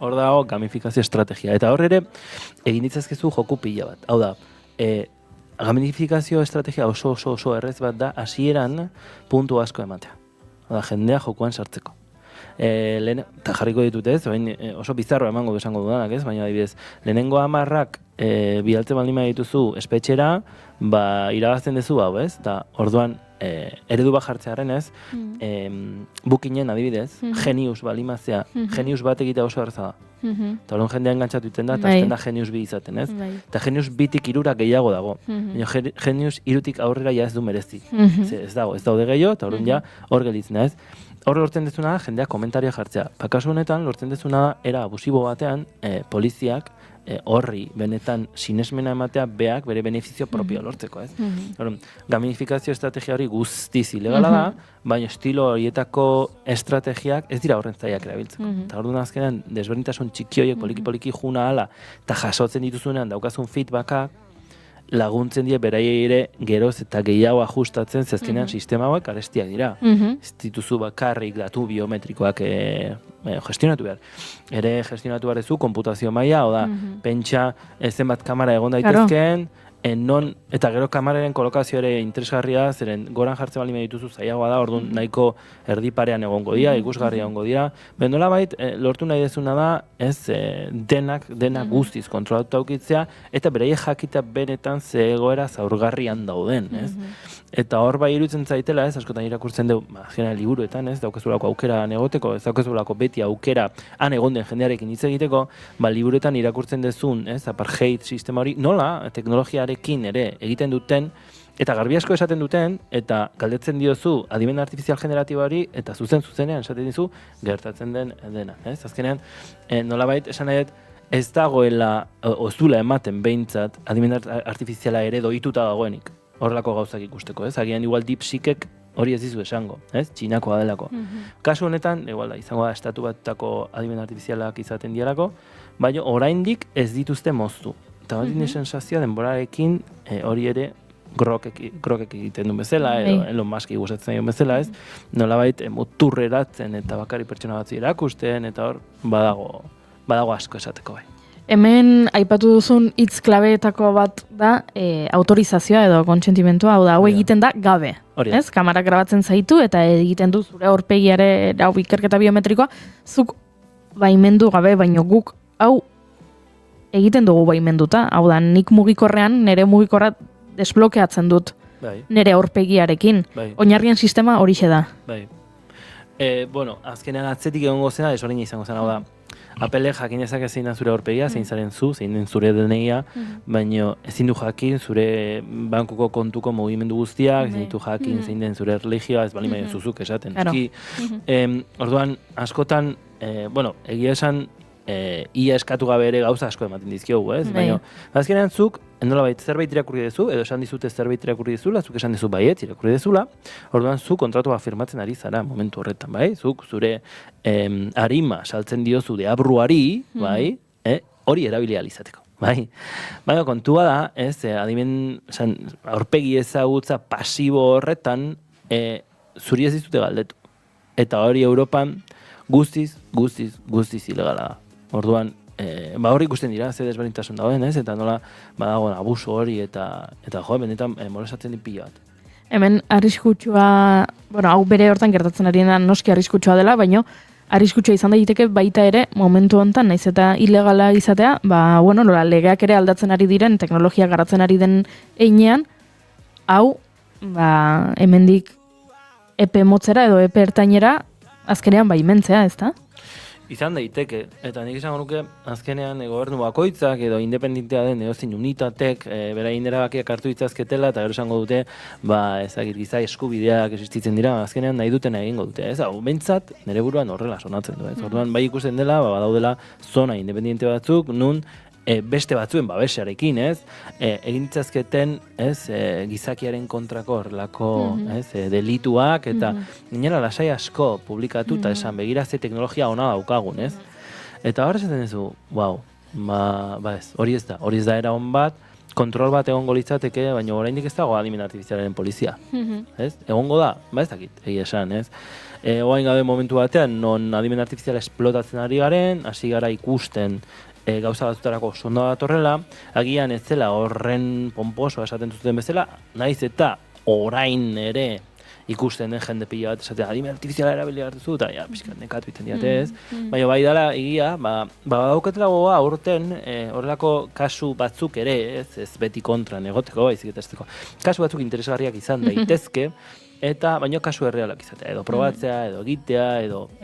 hor dago gamifikazio estrategia. Eta hor ere, egin ditzazkezu joku pila bat. Hau da, gamifikazio estrategia oso errez bat da, hasieran puntu asko ematea. Hau da, jendea jokuan sartzeko. Eta jarriko ditut ez, oso bizarro emango esango dudanak ez, baina adibidez, lehenengo 10 bidaltzen baldin dituzu espetxera, irabazten duzu hau ez, eta orduan eredu bat jartzearen ez, bukinen adibidez, genius balimazea, genius bat egitea oso erraza da. Eta orduan jendea engantzatu iten da, eta azten da genius 2 izaten ez. Eta genius 2tik 3 gehiago dago. Genius 3tik aurrera ja ez du merezi. Ez daude gehiago, eta orduan ja hor gelitzen da ez. Hor lortzen dezuna da, jendeak komentaria jartzea. Kasu honetan, lortzen dezuna da, era abusibo batean, poliziak horri benetan sinesmena ematea beak bere benefizio propio lortzeko, ez? Gamifikazio estrategia hori guztiz ilegala da, baina estilo horietako estrategiak ez dira horren zaiak erabiltzeko. Eta orduan azkenean, desberdintasun txiki horiek poliki juna ala, eta jasotzen dituzunean daukazun feedbacka, laguntzen die beraiei ere geroz eta gehiago ajustatzen zezkenean sistema hauek arestiak dira. Ez dituzu bakarrik datu biometrikoak gestionatu behar. Ere gestionatu behar ezu, konputazio maila, oda, pentsa zenbat kamera egon daitezkeen, non, eta gero kameraren kolokazio ere interesgarria, zeren goran jartzen baldin dituzu zailagoa da, orduan nahiko erdiparean egongo dira, ikusgarria egongo dira. Bendola bait, lortu nahi dezuna da, ez denak guztiz kontrolatuta aukitzea, eta bereie jakita benetan ze egoera zaurgarrian dauden, ez? Eta hor bai iruditzen zaitela, ez, askotan irakurtzen dugu, liburuetan, ez, daukezulako aukera egoteko, ez daukezulako beti aukera han egon den jendearekin hitz egiteko, liburuetan irakurtzen dezun, ez, apartheid sistema hori, nola teknologiarekin ere egiten duten, eta garbi asko esaten duten, eta galdetzen diozu adimen artifizial generatiba hori, eta zuzenean esaten dizu, gertatzen dena, ez? Azkenean, nolabait esan nahi ez dagoela, ozula ematen behintzat, adimen artifiziala ere doituta dagoenik. Horrelako gauzak ikusteko, ez? Agian igual DeepSeekek hori ez dizu esango, ez? Txinakoa delako. Kasu honetan, igual da, izango da, estatu batako adimen artifizialak izaten dialako, baina oraindik ez dituzte moztu. Eta bat sensazioa denborarekin hori ere grokek egiten duen bezala, edo Elon Musk gustatzen duen bezala, ez? Nolabait muturreratzen eta bakari pertsona batzu erakusten, eta hor badago asko esateko bai. Hemen aipatu duzun hitz klabeetako bat da autorizazioa edo kontsentimentua, hau da, hau egiten da gabe. Ez? Kamera grabatzen zaitu eta egiten du zure aurpegiare hau ikerketa biometrikoa, zuk baimendu gabe, baino guk hau egiten dugu baimenduta. Hau da, nik mugikorrean nire mugikorra desblokeatzen dut nire aurpegiarekin. Oinarrien sistema horixe da. Azkenean atzetik egongo zena, desberdina izango zen, hau da. Apple jakin ezak zein da zure aurpegia, zein zaren zu, zein den zure DNI-a, baina ezin du jakin zure bankuko kontuko mugimendu guztiak, ezin du jakin zein den zure religioa, ez bali baina zuzuk esaten. Orduan, askotan, egia esan, ia eskatu gabe ere gauza asko ematen dizkiogu, ez? Baina, azkenean zuk, nolabait zerbait irakurri dezu, edo esan dizute zerbait irakurri dezula, zuk esan dizu baietz irakurri dezula, orduan zuk kontratua firmatzen ari zara momentu horretan, bai? Zuk zure arima saltzen diozu deabruari, bai? Hori erabili alizateko, bai? Baina kontua da, ez, adimen, aurpegi ezagutza pasibo horretan, zuri ez dizute galdetu. Eta hori Europan guztiz ilegala da. Orduan, hori ikusten dira, ze desberdintasun dauden, ez? Eta nola, badago abuso hori, eta benetan, molestatzen dit pila bat. Hemen, arriskutsua, hau bere hortan gertatzen ari da, noski arriskutsua dela, baina arriskutsua izan daiteke baita ere, momentu honetan, naiz eta ilegala izatea, legeak ere aldatzen ari diren, teknologia garatzen ari den einean, hau, hemendik epe motzera edo epe ertainera, azkenean baimentzea, ez da? Izan daiteke, eta nik izango nuke azkenean gobernu bakoitzak edo independentea den edozein unitatek beraien erabakiak hartu ditzazketela eta gero esango dute, giza eskubideak existitzen dira, azkenean nahi dutena egingo dute, ez? Hau, bentsat, nire buruan horrela sonatzen du, ez? Orduan, bai ikusten dela, badaudela zona independente batzuk, nun beste batzuen babesarekin, ez? Egin ditzazketen, ez, gizakiaren kontrako horrelako, ez, delituak, eta gainera lasai asko publikatu eta esan begira ze teknologia ona daukagun, ez? Eta hor esaten duzu, ez, hori ez da era on bat, kontrol bat egongo litzateke, baina oraindik ez dago adimen artifizialaren polizia. Ez? Egongo da, ez dakit, egia esan, ez? Oain gabe momentu batean, non adimen artifiziala esplotatzen ari garen, hasi gara ikusten gauza batzutarako sonda datorrela, agian ez zela horren pomposo esaten zuten bezala, naiz eta orain ere ikusten den jende pila bat esatea adimen artifiziala erabili hartu eta ja, pixkat nekatu iten diate ez. Baina bai dala egia, daukatela gogoa aurten horrelako kasu batzuk ere, ez beti kontra negoteko, baizik eta esteko. Kasu batzuk interesgarriak izan daitezke, eta baino kasu errealak izatea, edo probatzea, edo egitea,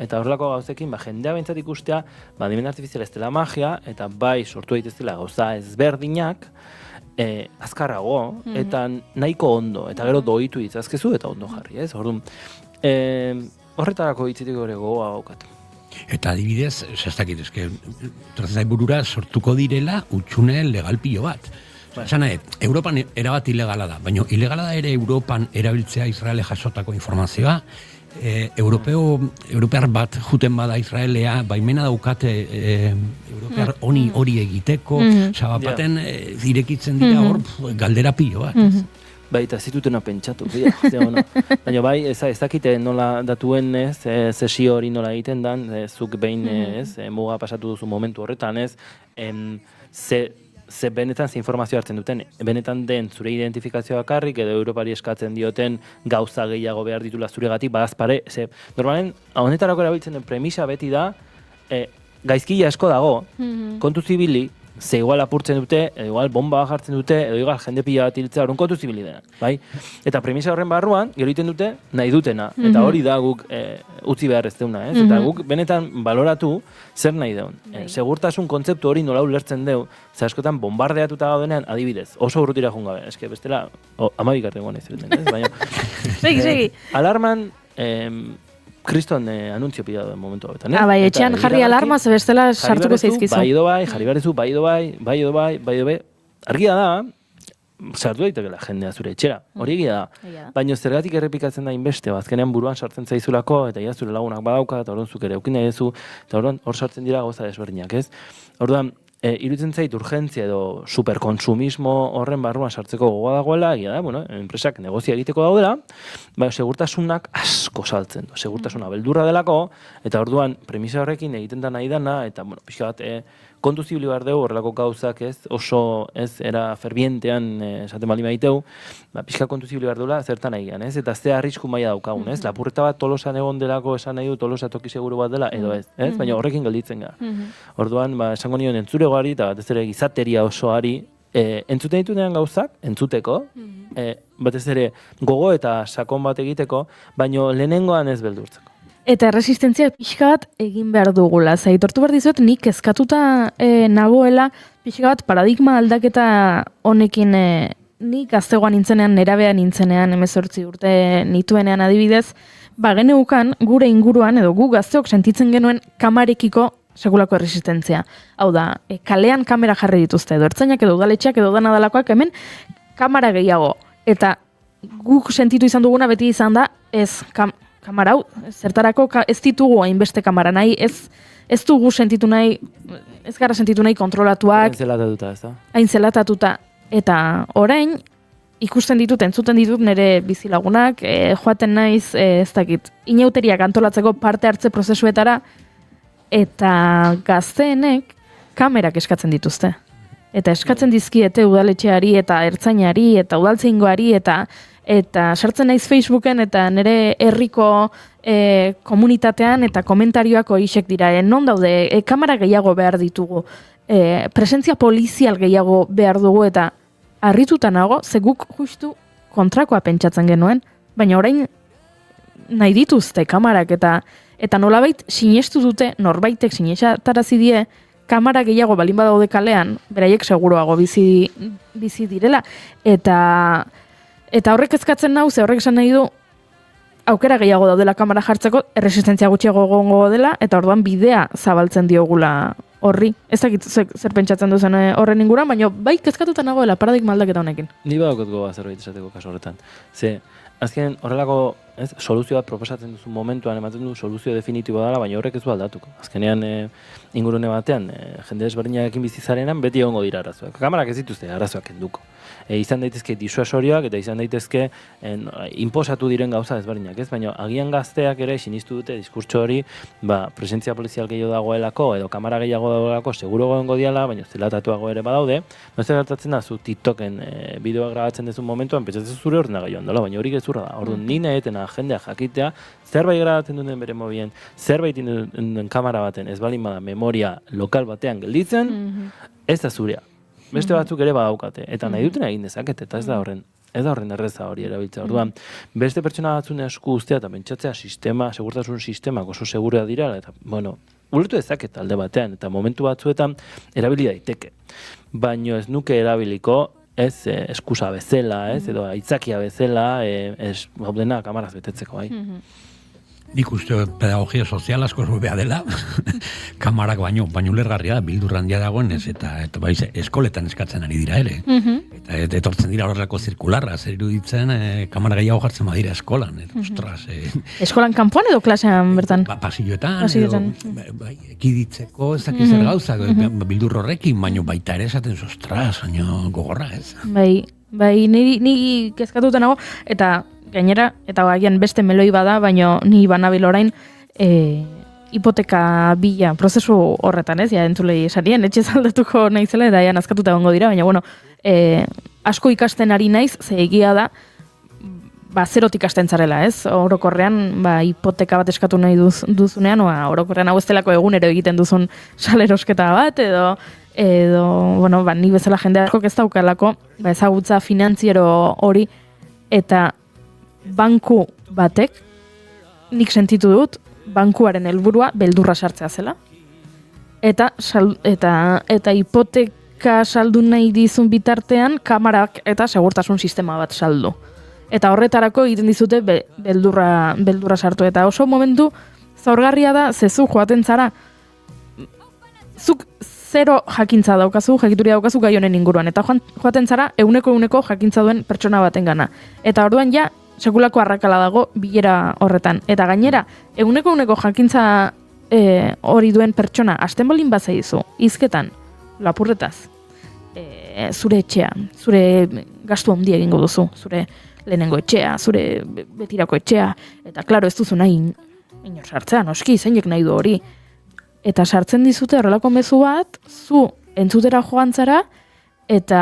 eta horrelako gauzekin, jendea behintzat ikustea, adimen artifiziala ez dela magia, eta bai sortu daitezela gauza ezberdinak, azkarrago, eta nahiko ondo, eta gero doitu ditzazkezu, eta ondo jarri, ez? Orduan, horretarako hitzitik ere gogoa gaukat. Eta adibidez, ez dakit, eske, tratzen burura sortuko direla utxune legal pilo bat. Esan nahi, Europan erabat ilegala da, baina ilegala da ere Europan erabiltzea Israele jasotako informazioa, Europear bat juten bada Israelea, baimena daukate Europear hori egiteko, baten irekitzen dira hor galdera pilo bat. Bai, eta zitutena pentsatu, baina bai, ez dakite nola datuen sesio hori nola egiten dan, zuk behin muga pasatu duzu momentu horretan, ze benetan ze informazio hartzen duten, benetan den zure identifikazioa bakarrik edo Europari eskatzen dioten gauza gehiago behar ditula zuregatik, badazpare, normalen, honetarako erabiltzen den premisa beti da, gaizkila asko dago, kontu zibili, ze igual apurtzen dute, edo igual bomba jartzen dute, edo igual jende pila bat hiltzea, orduan kontu zibili dena, bai? Eta premisa horren barruan, gero egiten dute, nahi dutena, eta hori da guk utzi behar ez deuna, ez? Eta guk benetan baloratu zer nahi deun. Segurtasun kontzeptu hori nola ulertzen deu, ze askotan bombardeatuta gaudenean, adibidez, oso urrutira joan gabe, eske bestela, 12 arte egon ez zuten, ez? Baina, Segi. alarman, kriston anuntzio pila duen momentu hauetan, Bai, etxean jarri alarma, ze bestela sartuko zaizkizu. Bai edo bai, jarri berezu, bai edo bai, argia da, sartu daitekela jendea zure etxera, hori egia da. Baina zergatik errepikatzen da inbeste, azkenean buruan sartzen zaizulako, eta ia zure lagunak badauka, eta orduan zuk ere eukin nahi duzu, eta orduan hor sartzen dira gauza desberdinak, ez? Orduan, iruditzen zait urgentzia edo superkonsumismo horren barruan sartzeko gogoa dagoela, egia da, enpresak negozia egiteko daudela, segurtasunak asko saltzen du, segurtasuna beldurra delako, eta orduan premisa horrekin egiten da nahi dana, eta pixka bat kontu zibili behar dugu horrelako gauzak oso era ferbientean esaten bali maiteu, pixka kontu zibili behar duela zertan egian, ez? Eta ze arrisku maila daukagun, ez? Lapurreta bat Tolosan egon delako esan nahi du Tolosa toki seguru bat dela, edo ez? Baina horrekin gelditzen gara. Orduan, esango nion entzuregoari eta batez ere gizateria osoari entzuten ditunean gauzak, entzuteko, batez ere gogo eta sakon bat egiteko, baina lehenengoan ez beldurtzeko. Eta erresistentzia pixka bat egin behar dugula. Zaitortu behar dizuet, nik kezkatuta nagoela pixka bat paradigma aldaketa honekin nik gaztegoan nintzenean, nerabean nintzenean, 18 urte nituenean adibidez, geneukan gure inguruan edo gu gazteok sentitzen genuen kamarekiko sekulako erresistentzia. Hau da, kalean kamera jarri dituzte, edo ertzainak edo udaletxeak edo dana dalakoak hemen kamera gehiago. Eta guk sentitu izan duguna beti izan da, kamara hau, zertarako ez ditugu hainbeste kamara nahi, ez dugu sentitu nahi, ez gara sentitu nahi kontrolatuak. Hain zelatatuta, ez da? Hain zelatatuta. Eta orain, ikusten ditut, entzuten ditut nire bizilagunak, joaten naiz, ez dakit, inauteriak antolatzeko parte hartze prozesuetara, eta gazteenek kamerak eskatzen dituzte. Eta eskatzen dizkiete udaletxeari, eta ertzainari, eta udaltzaingoari, eta sartzen naiz Facebooken eta nire herriko komunitatean eta komentarioak hoixek dira. Non daude, kamera gehiago behar ditugu, presentzia polizial gehiago behar dugu eta harrituta nago, ze guk justu kontrakoa pentsatzen genuen, baina orain nahi dituzte kamarak eta nolabait sinestu dute, norbaitek sinesatarazi die, kamera gehiago balin badaude kalean, beraiek seguruago bizi direla, eta horrek ezkatzen nau, ze horrek esan nahi du, aukera gehiago daudela kamera jartzeko, erresistentzia gutxiago egongo dela, eta orduan bidea zabaltzen diogula horri. Ez dakit zer pentsatzen duzen horren inguruan, baina bai kezkatuta nagoela paradigma aldaketa honekin. Ni badaukot gogoa zerbait esateko kasu horretan. Ze, azken horrelako ez, soluzio bat proposatzen duzu momentuan, ematen du soluzio definitiboa dela, baina horrek ez du aldatuko. Azkenean ingurune batean, jende desberdinekin bizi zarenan beti egongo dira arazoak. Kamarak ez dituzte arazoak kenduko. Izan daitezke disuasorioak eta izan daitezke inposatu diren gauza desberdinak, ez? Baina agian gazteak ere sinistu dute diskurtso hori, presentzia polizial gehiago dagoelako edo kamara gehiago dagoelako seguro egongo diala, baina zelatatuago ere badaude. Zer gertatzen da, zu TikToken bideoa grabatzen dezun momentuan, pentsatzen zure ordenagailuan dela, baina hori gezurra da. Orduan, ni nahetena jendea jakitea, zerbait grabatzen duten bere mobilen, zerbait duten kamera baten, ez balin bada memoria lokal batean gelditzen, ez da zurea. Beste batzuk ere badaukate, eta nahi duten egin dezakete, eta ez da horren erreza hori erabiltza. Orduan, beste pertsona batzun esku ustea eta pentsatzea segurtasun sistemak oso segurea dira, eta, bueno, ulertu dezaket alde batean, eta momentu batzuetan erabili daiteke. Baino ez nuke erabiliko, ez eskusa bezala, ez, edo aitzakia bezala, ez gaudena kamaraz betetzeko, bai. Nik uste pedagogia sozial asko zubea dela, kamarak baino ulergarria da, bildur handia dagoenez, eta eskoletan eskatzen ari dira ere. Eta etortzen dira horrelako zirkularra, zer iruditzen, kamara gehiago jartzen badira eskolan, ostras. Eskolan kanpoan edo klasean bertan? Pasilloetan, ekiditzeko ez dakiz zer gauzak, bildur horrekin, baino baita ere esaten ostras, baino gogorra ez. Bai, niri kezkatuta nago, eta gainera, eta agian beste meloi bada, baino ni banabil orain hipoteka bila prozesu horretan, ez? Ja, entzulei esarien, etxe zaldatuko naizela, eta ja nazkatuta egongo dira, baina, bueno, asko ikasten ari naiz, ze egia da, zerotik ikasten zarela, ez? Orokorrean, hipoteka bat eskatu nahi duzunean, orokorrean hau ez delako egunero egiten duzun salerosketa bat, edo bueno, ni bezala jende asko ez daukalako, ezagutza finantziero hori, eta banku batek, nik sentitu dut, bankuaren helburua beldurra sartzea zela. Eta hipoteka saldu nahi dizun bitartean, kamarak eta segurtasun sistema bat saldu. Eta horretarako egiten dizute beldurra sartu. Eta oso momentu zaurgarria da, zezu joaten zara, zuk zero jakintza daukazu, jakituria daukazu gai honen inguruan. Eta joaten zara, euneko jakintza duen pertsona baten gana. Eta orduan ja, sekulako arrakala dago bilera horretan. Eta gainera, euneko jakintza hori duen pertsona, hasten bolin bazaizu, hizketan, lapurretaz, zure etxea, zure gastu handi egingo duzu, zure lehenengo etxea, zure betirako etxea, eta klaro ez duzu nahi inor sartzea, noski, zeinek nahi du hori. Eta sartzen dizute horrelako mezu bat, zu entzutera joan zara, eta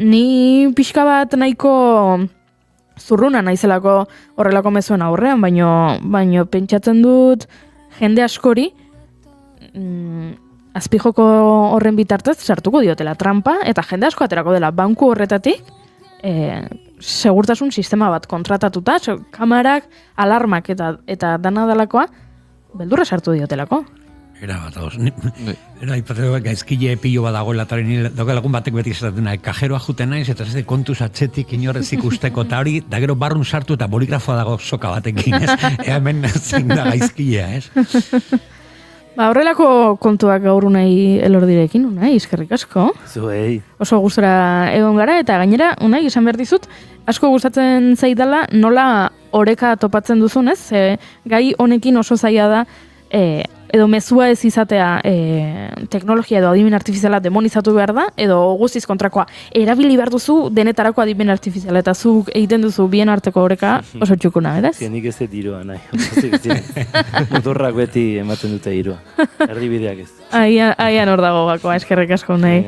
ni pixka bat nahiko zurruna naizelako horrelako mezuen aurrean, baino pentsatzen dut jende askori azpijoko horren bitartez sartuko diotela trampa, eta jende asko aterako dela banku horretatik segurtasun sistema bat kontratatuta, kamarak, alarmak eta dana dalakoa beldurra sartu diotelako. Era bat, ipateko gaizkile pilo bat dagoela, eta lagun batek beti esaten nahi, kajeroa juten naiz, eta ez kontuz atzetik inorrez ikusteko, eta hori, da gero barrun sartu eta boligrafoa dago soka batekin, ez? Hemen zein da gaizkilea, ez? Horrelako kontuak gaur unai elordirekin, unai, eskerrik asko. Zuei. Oso gustora egon gara, eta gainera, unai, esan behar dizut, asko gustatzen zaidala nola oreka topatzen duzun, ez? Gai honekin oso zaila da, edo mezua ez izatea teknologia edo adimen artifiziala demonizatu behar da, edo guztiz kontrakoa erabili behar duzu denetarako adimen artifiziala, eta zu egiten duzu bien arteko horreka oso txukuna, edaz? Zienik ez dirua, nahi. Motorrak beti ematen dute dirua. Erdibideak ez. Aian hor dago gakoa, eskerrik asko nahi.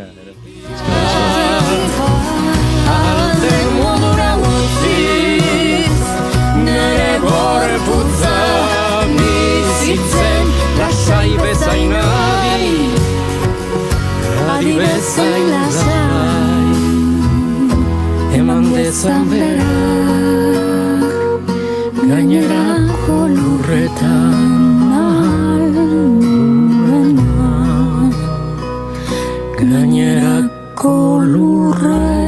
Lasai bezain adi bezain lasai, eman dezan berak, gainerako lurretan, gainerako lurretan.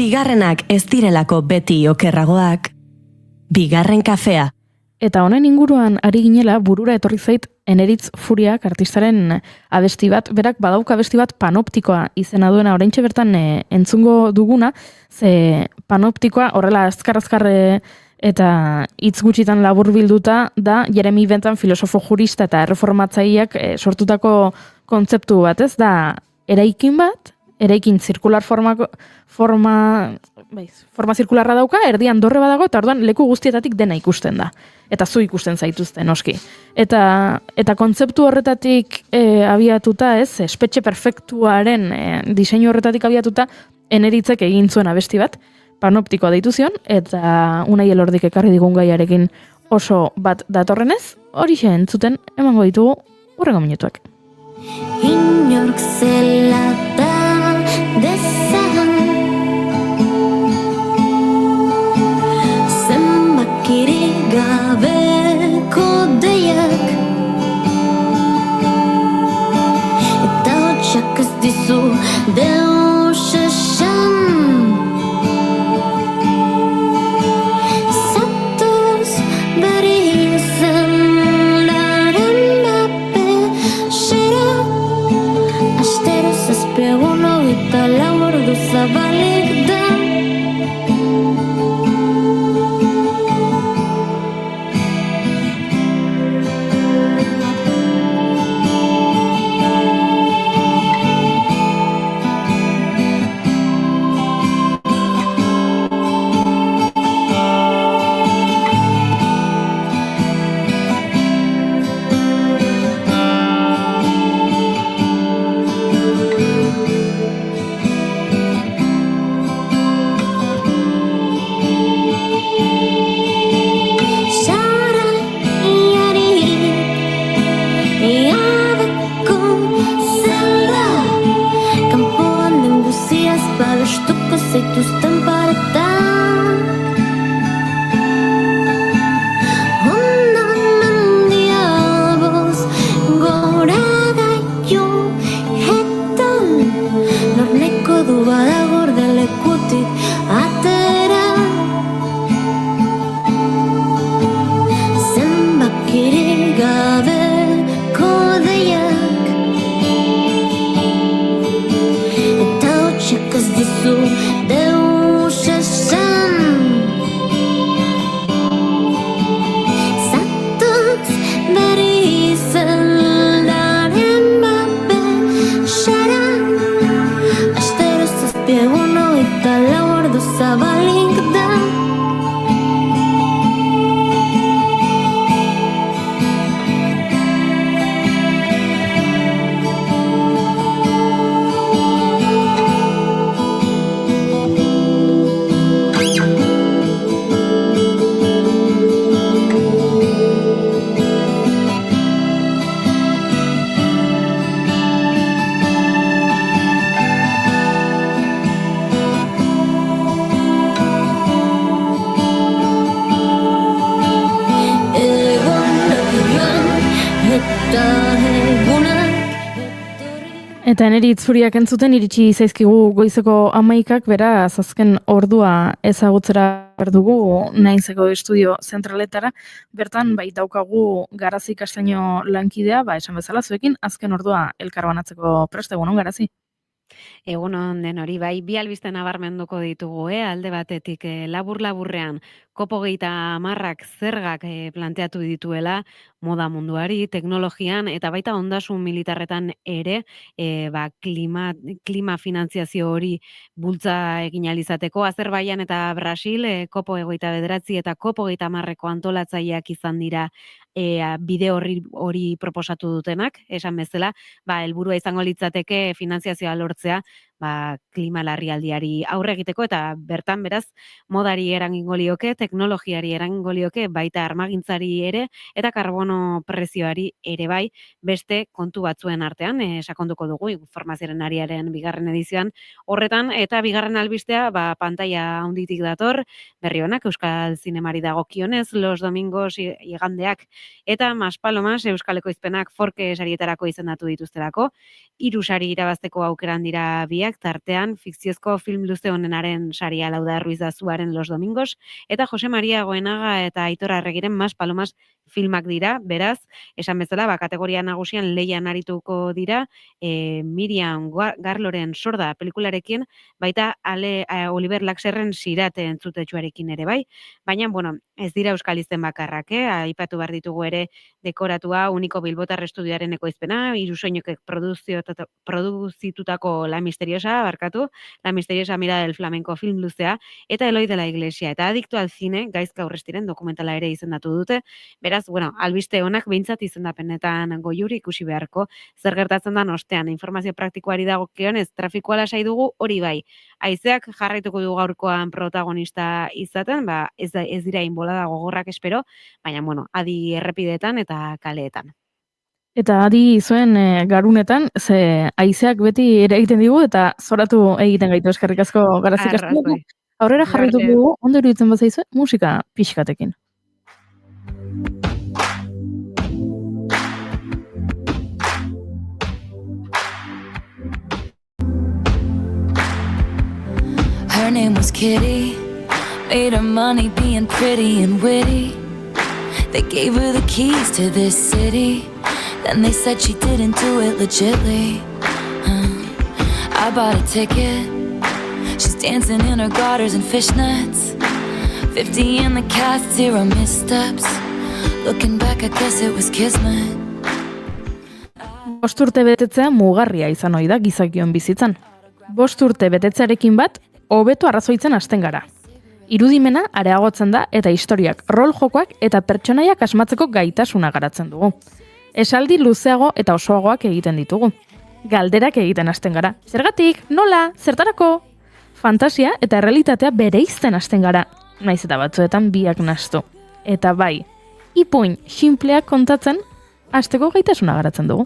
bigarrenak ez direlako beti okerragoak, bigarren kafea. Eta honen inguruan ari ginela burura etorri zait Eneritz Furiak artistaren abesti bat, berak badauka abesti bat Panoptikoa izena duena, oraintxe bertan entzungo duguna, ze Panoptikoa horrela azkar eta hitz gutxitan laburbilduta da Jeremy Bentham filosofo jurista eta erreformatzaileak sortutako kontzeptu bat, ez da eraikin bat, eraikin zirkular forma zirkularra dauka, erdian dorre badago, eta orduan leku guztietatik dena ikusten da. Eta zu ikusten zaituzte, noski. Eta kontzeptu horretatik abiatuta, ez, espetxe perfektuaren diseinu horretatik abiatuta, Eneritzek egin zuen abesti bat, Panoptikoa deitu zion, eta Unai Elordik ekarri digun gaiarekin oso bat datorrenez, horixe entzuten emango ditugu hurrengo minutuak. Inork zelatan dezan zenbakirik gabeko deiak eta hotxak ez dizu deus esan zatuz berri zen laren bape xera astero zazpiegun hogeita lau ordu zabalik da zaituzten paretak ondan mendia boz gora gaitu etan norneko du badagor delekutik atera zenbakirik gabeko deiak eta hotxak ez dizu deus esan zatuz berri zeldaren bape xera astero zazpiegun hogeita lau ordu zabalik da Eta Eneritz Furiak entzuten iritsi zaizkigu goizeko 11ak, beraz azken ordua ezagutzera berdugu Nainzeko estudio zentraletara, bertan bai daukagu Garazi Castaño lankidea, esan bezala zuekin, azken ordua elkarbanatzeko prest, egunon Garazi. Egunon den hori, bai, bi albiste nabarmenduko ditugu, alde batetik labur-laburrean, kopo 30 zergak planteatu dituela moda munduari, teknologian, eta baita ondasun militarretan ere, klima finantziazio hori bultza egin alizateko, Azerbaijan eta Brasil, kopo 29 eta kopo 30ko antolatzaileak izan dira bide hori proposatu dutenak, esan bezala, helburua izango litzateke finantziazioa lortzea, klima larrialdiari aurre egiteko, eta bertan beraz, modari eragingo lioke, teknologiari eragingo lioke, baita armagintzari ere, eta karbono prezioari ere bai, beste kontu batzuen artean, sakonduko dugu, informazioaren ariaren bigarren edizioan, horretan, eta bigarren albistea, pantalla handitik dator, berri honak, Euskal Zinemari dagokionez, Los Domingos igandeak, eta Maspalomas, Euskal Ekoizpenak Forke sarietarako izendatu dituztelako, 3 sari irabazteko aukeran dira biak, sariak, tartean fikziozko film luze honenaren saria Lauda Ruiz Azuaren Los Domingos, eta Jose Maria Goenaga eta Aitor Arregiren Mas Palomas filmak dira, beraz, esan bezala, kategoria nagusian lehian arituko dira, Miriam Garloren Sorda pelikularekin, baita Oliver Laxerren Sirate entzutetxuarekin ere bai, baina, bueno, ez dira euskal izen bakarrak, aipatu behar ditugu ere dekoratua Uniko Bilbotar Estudioaren ekoizpena, Irusoinokek produzitutako La Misteriosa, La Misteriosa Mirada del Flamenco film luzea, eta Eloi de la Iglesia, eta Adicto al Cine, Gaizka Urrestiren dokumentala ere izendatu dute, beraz, bueno, albiste honak behintzat izendapenetan goiuri ikusi beharko, zer gertatzen da ostean, informazio praktikoari dagokionez, trafikoa lasai dugu hori bai. Haizeak jarraituko du gaurkoan protagonista izaten, ez dira inbolada gogorrak espero, baina, bueno, adi errepideetan eta kaleetan. Eta adi zuen garunetan, ze haizeak beti ere egiten digu eta zoratu egiten gaitu eskerrik asko Garazik Astillero. Aurrera jarraitu dugu, ondo iruditzen bazaizue, musika pixkatekin. Her name was Kitty, made her money being pretty and witty. They gave her the keys to this city, then they said she didn't do it legitly. I bought a ticket, she's dancing in her garters and fishnets. 50 in the cast, 0 missteps. Looking back, I guess it was kismet. 5 urte betetzea mugarria izan ohi da gizakion bizitzan. 5 urte betetzearekin bat, hobeto arrazoitzen hasten gara. Irudimena areagotzen da eta historiak, rol jokoak eta pertsonaiak asmatzeko gaitasuna garatzen dugu. Esaldi luzeago eta osoagoak egiten ditugu. Galderak egiten hasten gara. Zergatik? Nola? Zertarako? Fantasia eta errealitatea bereizten hasten gara. Naiz eta batzuetan biak nahastu. Eta bai, ipuin sinpleak kontatzen hasteko gaitasuna garatzen dugu.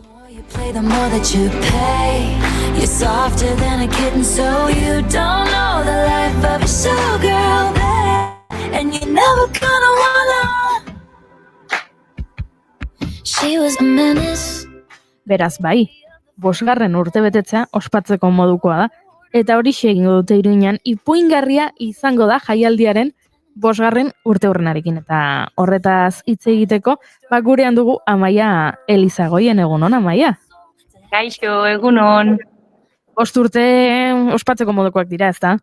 Play the more that you pay. You're softer than a kitten, so you don't know the life of a showgirl, babe. And you're never gonna wanna. She was a menace. Beraz bai, 5. urte betetzea ospatzeko modukoa da. Eta hori egingo dute Iruñan, ipuingarria izango da jaialdiaren 5. urteurrenarekin. Eta horretaz hitz egiteko, gurean dugu Amaia Elizagoien. Egunon, Amaia? Kaixo, egunon. 5 urte ospatzeko modukoak dira, ezta?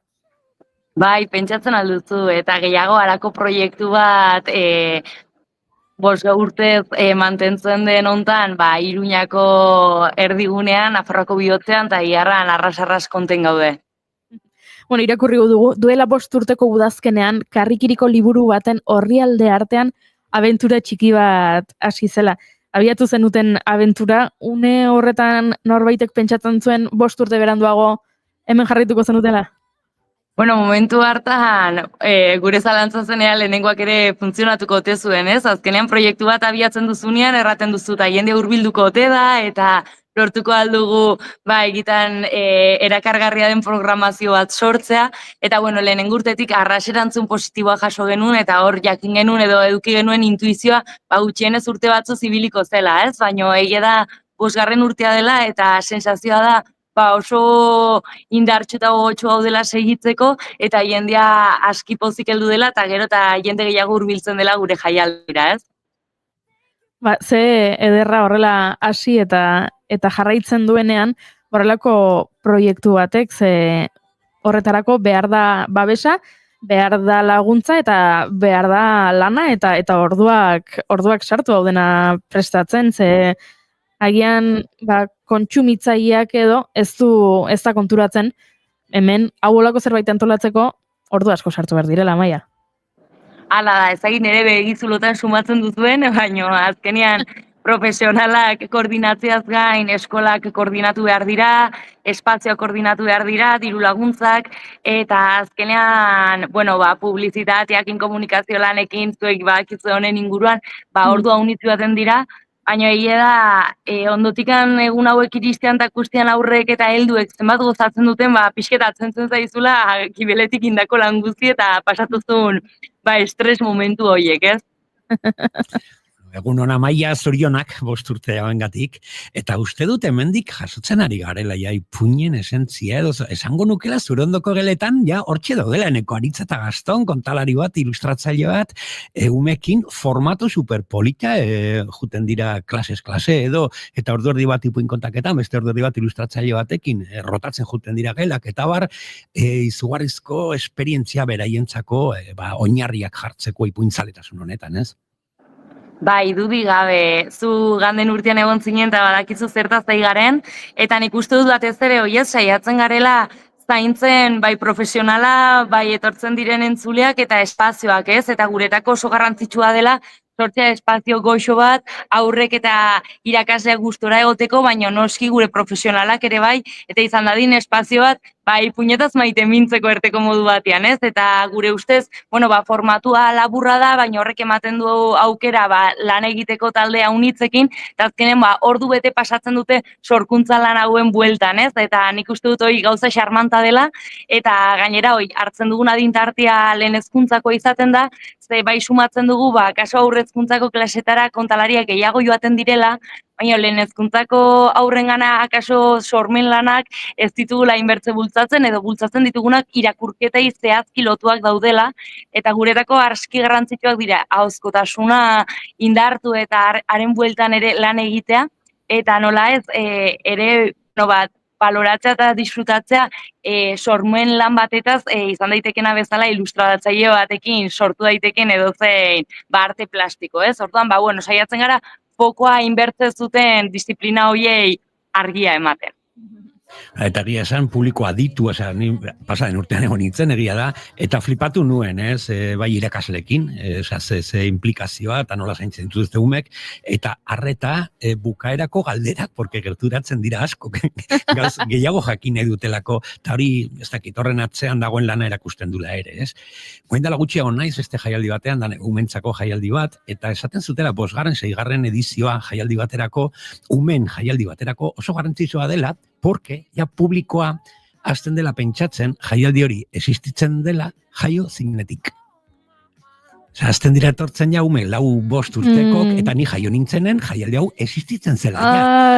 Bai, pentsatzen alduzu, eta gehiago halako proiektu bat 5 urtez mantentzen den hontan, Iruñako erdigunean, Nafarroako bihotzean, eta iarran arras konten gaude. Bueno, irakurri dugu, duela 5 urteko udazkenean, Karrikiriko liburu baten orrialde artean abentura txiki bat hasi zela. Abiatu zenuten abentura, une horretan norbaitek pentsatzen zuen 5 urte beranduago hemen jarraituko zenutela? Bueno, momentu hartan, gure zalantzan zenean lehenengoak ere funtzionatuko ote zuen, ez? Azkenean proiektu bat abiatzen duzunean, erraten duzu, eta jende hurbilduko ote da, eta lortuko aldugu egitan erakargarria den programazio bat sortzea, eta bueno, lehenengo urtetik arraserantzun positiboa jaso genuen, eta hor jakin genuen edo eduki genuen intuizioa, gutxienez urte batzu zibiliko zela, ez? Baina egia da 5. urtea dela, eta sensazioa da, oso indartxu eta gogotxu gaudela segitzeko, eta jendea aski pozik heldu dela, eta gero eta jende gehiago hurbiltzen dela gure jaialdira, ez? Ze ederra horrela hasi eta jarraitzen duenean, horrelako proiektu batek, ze horretarako behar da babesa, behar da laguntza eta behar da lana eta orduak sartu daudena prestatzen, ze agian kontsumitzaileak edo ez da konturatzen, hemen hau olako zerbait antolatzeko ordu asko sartu behar direla, Amaia. Hala da, ezagin ere begizulotan sumatzen duzuen, baina azkenean profesionalak koordinatzeaz gain, eskolak koordinatu behar dira, espazioak koordinatu behar dira, diru laguntzak, eta azkenean, publizitateak, komunikazio lanekin, zuek bakizu honen inguruan, ordu haunitzu baten dira, baina egia da, ondotikan egun hauek iristean eta kustean aurrek eta helduek zenbat gozatzen duten, pixketatzen zen zaizula, kibeletik indako lan guzti eta pasatuzun, estres momentu horiek, ez? Egun ona Maia, zorionak 5 urte hauengatik, eta uste dut hemendik jasotzen ari garela ja ipuinen esentzia edo esango nukela zure ondoko geletan ja hortxe daudela eneko Aritza eta Gaston kontalari bat, ilustratzaile bat, umekin formatu superpolita juten dira klasez klase edo eta ordu bat ipuin kontaketan, beste ordu bat ilustratzaile batekin rotatzen juten dira gelak eta bar izugarrizko esperientzia beraientzako oinarriak jartzeko ipuintzaletasun honetan, ez? Bai, dudik gabe, zu ganden urtean egon zinen eta badakizu zertaz ari garen, eta nik uste dut batez ere oiez saiatzen garela zaintzen bai profesionala, bai etortzen diren entzuleak eta espazioak, ez? Eta guretako oso garrantzitsua dela sortzea espazio goxo bat, aurrek eta irakasleak gustora egoteko, baina noski gure profesionalak ere bai, eta izan dadin espazio bat, bai puñetaz maite mintzeko erteko modu batean, ez? Eta gure ustez, formatua laburra da, baina horrek ematen du aukera lan egiteko taldea unitzekin, eta azkenen ordu bete pasatzen dute sorkuntza lan hauen bueltan, ez? Eta nik uste dut hori gauza xarmanta dela, eta gainera hartzen dugun adintartia lehen hezkuntzako izaten da, ze bai sumatzen dugu, kaso aurrezkuntzako klasetara kontalariak gehiago joaten direla, baina lehen hezkuntzako aurrengana akaso sormen lanak ez ditugula inbertze bultzatzen edo bultzatzen ditugunak irakurketei zehazki lotuak daudela eta guretako aski garrantzitsuak dira ahozkotasuna indartu eta haren bueltan ere lan egitea eta nola ez ere baloratzea eta disfrutatzea sormen lan batetaz izan daitekena bezala ilustratzaile batekin sortu daiteken edozein arte plastiko, ez? Orduan, saiatzen gara fokoa inbertze zuten disiplina hoiei argia ematen. Eta egia esan publiko aditu, ni pasaden urtean egon nintzen, egia da, eta flipatu nuen, ez, bai irakaslekin, ze implikazioa, eta nola zaintzen dituzte umek, eta arreta bukaerako galderak, porque gerturatzen dira asko, gehiago jakin nahi dutelako, eta hori, ez dakit, horren atzean dagoen lana erakusten dula ere, ez? Goindala gutxiago naiz, beste jaialdi batean, umentzako jaialdi bat, eta esaten zutela, 5., 6. edizioa jaialdi baterako, umen jaialdi baterako, oso garrantzitsua dela, porque ja publikoa hasten dela pentsatzen jaialdi hori existitzen dela jaio zinetik. Hasten dira etortzen ja ume 4-5 urtekok eta ni jaio nintzenen jaialdi hau existitzen zela.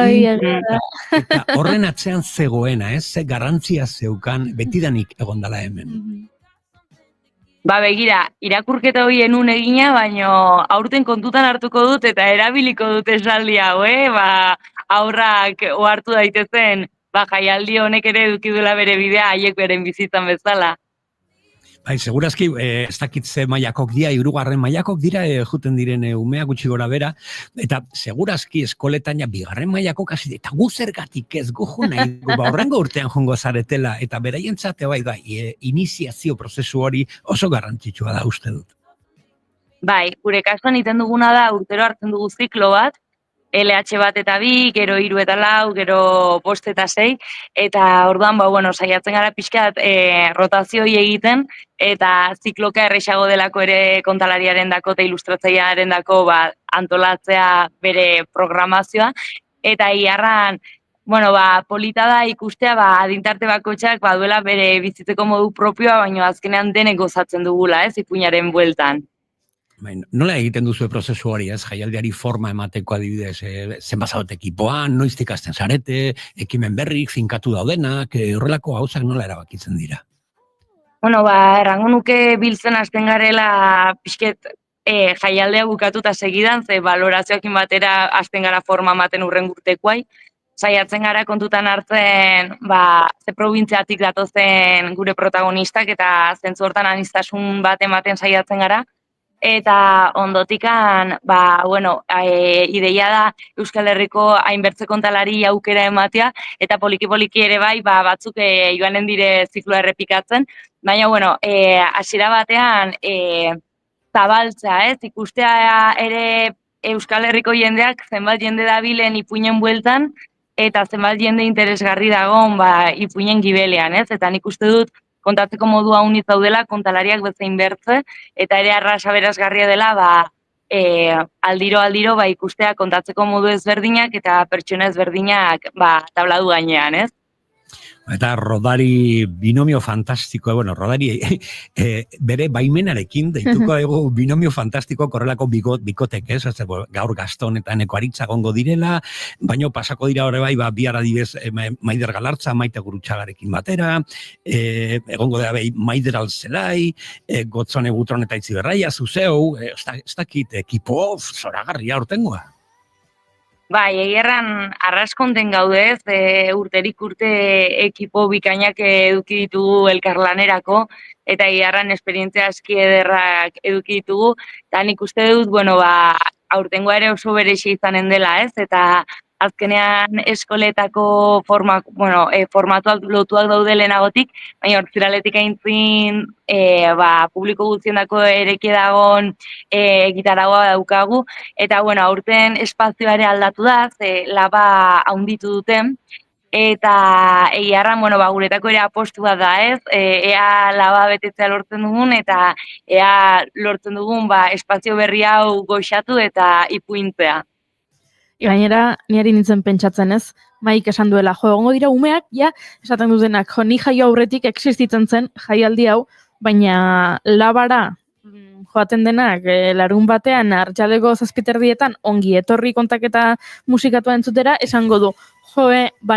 Eta horren atzean zegoena, ez? Ze garrantzia zeukan betidanik egondala hemen. Begira, irakurketa hori enun egina, baino aurten kontutan hartuko dut eta erabiliko dut esaldi hau, aurrak ohartu daitezen, jaialdi honek ere eduki duela bere bidea haiek beren bizitzan bezala. Bai, segurazki, ez dakitze mailakok dira, 3. mailakok dira, juten diren umea gutxi gora bera, eta segurazki eskoletan ja 2. mailakok hasi, eta gu zergatik ez gu nahi, horrengo urtean jongo zaretela, eta beraientzate iniziazio prozesu hori oso garrantzitsua da uste dut. Bai, gure kasuan iten duguna da, urtero hartzen dugu ziklo bat, LH bat eta 2, gero 3 eta 4, gero 5 eta 6, eta orduan, saiatzen gara pixkat rotazioi egiten, eta zikloka errexago delako ere kontalariaren dako eta ilustratzailearen dako antolatzea bere programazioa, eta iarran, polita da ikustea, adintarte bakotxak duela bere bizitzeko modu propioa, baina azkenean denek gozatzen dugula, ez, ipuinaren bueltan. Nola egiten duzu prozesu hori, ez? Jaialdiari forma emateko adibidez, zenbazauet ekipoan, noiztik hasten zarete, ekimen berrik, finkatu daudenak, horrelako gauzak nola erabakitzen dira? Errango nuke biltzen hasten garela pixket jaialdea bukatuta segidan, ze balorazioakin batera hasten gara forma ematen urren urtekoai, saiatzen gara kontutan hartzen, ze probintziatik datozen gure protagonistak eta zentzu hortan aniztasun bat ematen saiatzen gara, eta ondotikan, ideia da Euskal Herriko hainbertze kontalari aukera ematea, eta poliki-poliki ere batzuk joanen dire zikloa errepikatzen, baina, hasiera batean, zabaltza, ikustea ere Euskal Herriko jendeak zenbat jende dabilen ipuinen bueltan, eta zenbat jende interesgarri dagoen ipuinen gibelean, eta nik uste dut, kontatzeko modua unit daudela, kontalariak bezain bertze, eta ere arrasa berazgarria dela, aldiro ikustea kontatzeko modu ezberdinak eta pertsona ezberdinak tabladu gainean, ez? Eta rodari binomio fantastikoa, bueno, rodari bere baimenarekin deituko ego binomio fantastiko korrelako bikotek, ez? Gaur Gaston eta Eneko Aritza gongo direla, baino pasako dira hori bai, bihar adibez Maider Galartza, Maite Gurutxagarekin batera, egongo da bai Maider Alzelai, Gotzone Butron eta Itziberraia, Zuzeu, ez dakit ekipo zoragarria urtengoa. Bai, egerran arraskonden gaudez, urterik urte ekipo bikainak eduki ditugu elkarlanerako, eta egerran esperientzia aski ederrak eduki ditugu, eta nik uste dut, aurtengoa ere oso berexia izanen dela, ez? Eta azkenean eskoletako formatuak lotuak daude lehenagotik, baina hortziraletik aintzin publiko guztiendako ereki dagon gitaragoa daukagu, eta aurten espazioa ere aldatu da, laba haunditu duten, eta egiarran, guretako ere apostu bat da, ez? Ea laba betetzea lortzen dugun, eta ea lortzen dugun espazio berri hau goxatu eta ipuintzea. Gainera, niari nintzen pentsatzen ez, Maik esan duela, egongo dira umeak, esaten dutenak, ni jaio aurretik existitzen zen jaialdi hau, baina labara joaten denak larun batean Arratsaleko 7:30 ongi etorri kontaketa musikatua entzutera, esango du,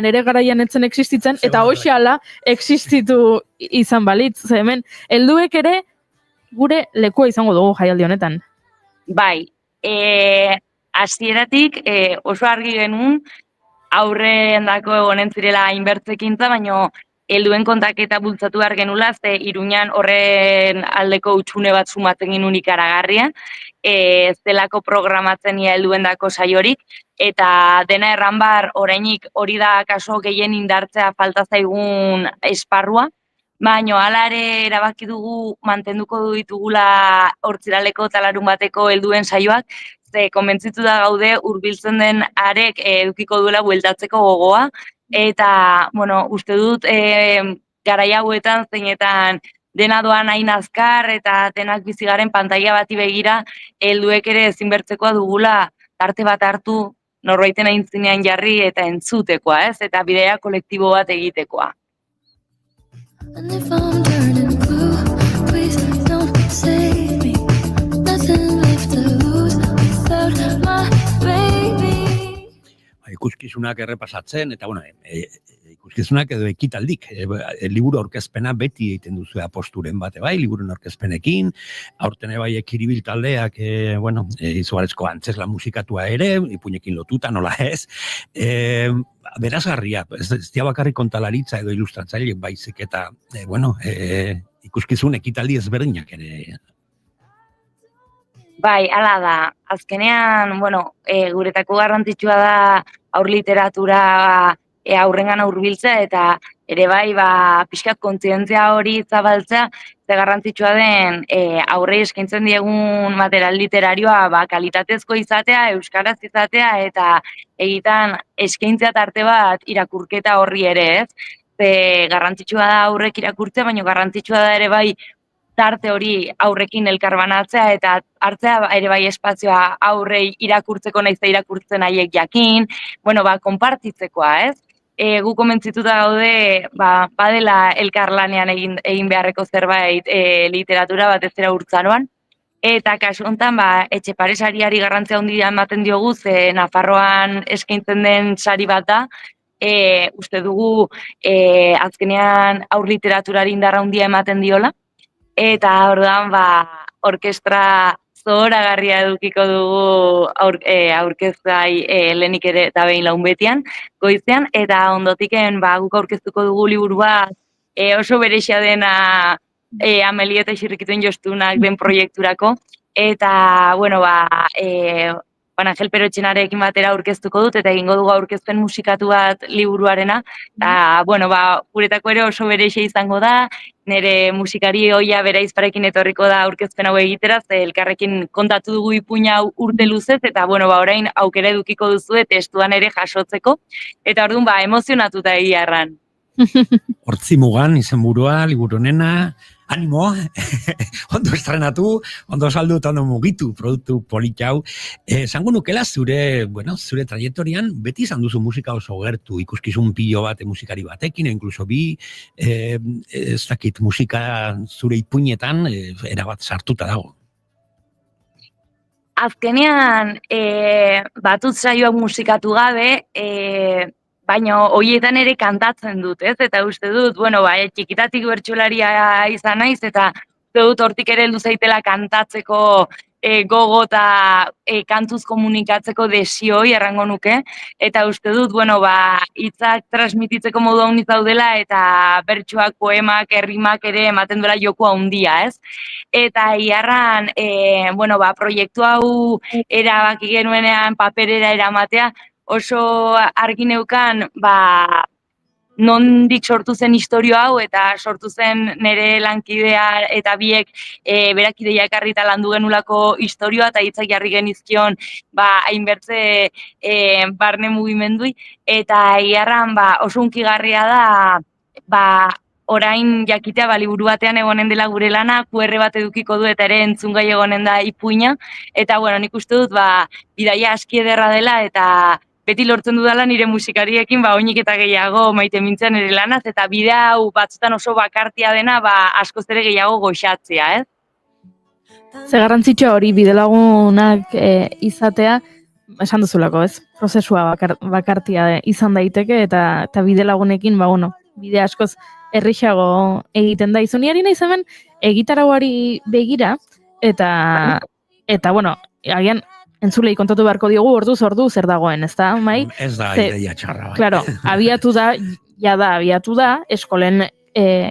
nere garaian etzen existitzen, eta hoxala existitu izan balitz, hemen, helduek ere gure lekua izango dugu jaialdi honetan. Bai, hasieratik oso argi genuen aurren dako egonen zirela inbertzekintza, baino helduen kontaketa bultzatu behar genula, ze Iruñan horren aldeko utxune bat sumatzen genuen ikaragarria, zelako programatzen ia helduen dako saiorik, eta dena erran bar, orainik hori da kaso gehien indartzea falta zaigun esparrua, baino hala ere erabaki dugu mantenduko ditugula hortziraleko eta larun bateko helduen saioak, ze konbentzitu da gaude hurbiltzen den arek edukiko duela bueltatzeko gogoa, eta, uste dut garai hauetan zeinetan dena doan hain azkar eta denak bizigaren pantaila bati begira helduek ere ezinbertzekoa dugula tarte bat hartu norbaiten aintzinean jarri eta entzutekoa, ez? Eta bidea kolektibo bat egitekoa. And if I'm turning blue, please don't save me. Nothing left to lose without my baby. Ikuskizunak errepasatzen, eta ikuskizunak edo ekitaldik, liburu aurkezpena beti egiten duzu aposturen bate bai, liburuen aurkezpenekin, aurten bai ekiribil taldeak, izugarezko antzesla musikatua ere, ipuinekin lotuta, nola ez, berazgarria, ez dia bakarrik kontalaritza edo ilustratzaile baizik, eta, ikuskizun ekitaldi ezberdinak ere. Bai, hala da. Azkenean, guretako garrantzitsua da aur literatura aurrengana hurbiltzea eta ere bai, pixkat kontzientzia hori zabaltzea, ze garrantzitsua den aurrei eskaintzen diegun material literarioa kalitatezko izatea, euskaraz izatea eta egitan eskaintzea tarte bat irakurketa horri ere, ez? Ze garrantzitsua da aurrek irakurtzea, baina garrantzitsua da ere bai tarte hori aurrekin elkarbanatzea eta hartzea ere bai espazioa aurrei irakurtzeko naiz eta irakurtzen haiek jakin, konpartitzekoa, ez? Gu komentzituta gaude, badela elkarlanean egin beharreko zerbait literatura batez ere urtzaroan, eta kasu honetan Etxepare sariari garrantzia handia ematen diogu, ze Nafarroan eskaintzen den sari bat da, uste dugu azkenean aur literaturari indarra handia ematen diola, eta orduan orkestra zoragarria edukiko dugu aurkezgai lehenik ere eta behin laun betian, goizean, eta ondotiken guk aurkeztuko dugu liburua oso berexia dena Amelie eta Xirrikituen Jostunak den proiekturako, eta, Angel Perotxenarekin batera aurkeztuko dut, eta egingo dugu aurkezpen musikatu bat liburuarena, eta, guretako ere oso berexia izango da, nire musikari oia bera izparekin etorriko da aurkezpen hau egitera, ze elkarrekin kontatu dugu ipuina urte luzez, eta, orain aukera edukiko duzu, testuan ere jasotzeko, eta orduan, emozionatuta egia erran. Hortzi mugan, izenburua, liburu honena, Animo, ondo estrenatu, ondo saldu eta ondo mugitu produktu polit hau. Zango nukela zure traiektorian beti izan duzu musika oso gertu, ikuskizun pilo bat musikari batekin, inkluso bi, ez dakit musika zure ipuinetan erabat sartuta dago. Azkenean, batut saioak musikatu gabe, baina horietan ere kantatzen dut, ez? Eta uste dut, txikitatik bertsolaria izan naiz, eta uste dut hortik ere heldu zaitela kantatzeko gogo eta kantuz komunikatzeko desioi errango nuke, eta uste dut, hitzak transmititzeko modu hau daudela, eta bertsuak, poemak, errimak ere ematen duela joku handia, ez? Eta iarran, proiektu hau erabaki genuenean paperera eramatea, oso argi neukan, nondik sortu zen istorio hau, eta sortu zen nire lankidea eta biek berak ideia ekarrita landu genulako istorioa, eta hitzak jarri genizkion hainbertze barne mugimendui, eta iarran oso hunkigarria da, orain jakitea liburu batean egonen dela gure lana, QR bat edukiko du eta ere entzungai egonen da ipuina, eta nik uste dut bidaia aski ederra dela, eta beti lortzen dudala nire musikariekin oinik eta gehiago maite mintzen ere lanaz, eta bidea hau batzutan oso bakartia dena askoz ere gehiago goxatzea, ez? Ze garrantzitsua hori bidelagunak izatea, esan duzulako, ez? Prozesua bakartia izan daiteke, eta bidelagunekin, bide askoz errixago egiten da. Izuniari nahi hemen egitarauari begira, eta agian entzulei kontatu beharko diogu orduz zer dagoen, ez da, mai? Ez da ideia txarra, bai. Claro, abiatu da, eskolen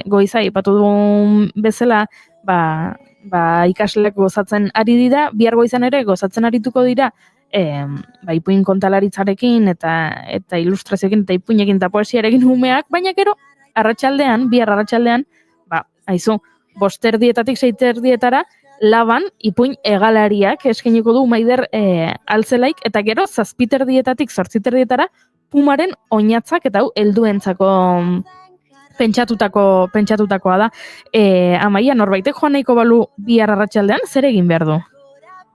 goiza ipatu dugun bezala, ikasleak gozatzen ari dira, bihar goizan ere gozatzen arituko dira, ipuin kontalaritzarekin, eta ilustrazioekin, eta ipuinekin, eta poesiarekin umeak, baina gero, bihar arratsaldean, aizu, 5:00 6:00 laban ipuin egalariak eskeniko du Maider Altzelaik, eta gero 7:00 8:00 Pumaren oinatzak, eta hau helduentzako pentsatutakoa da. Amaia, norbaitek joan nahiko balu bihar arratsaldean, zer egin behar du?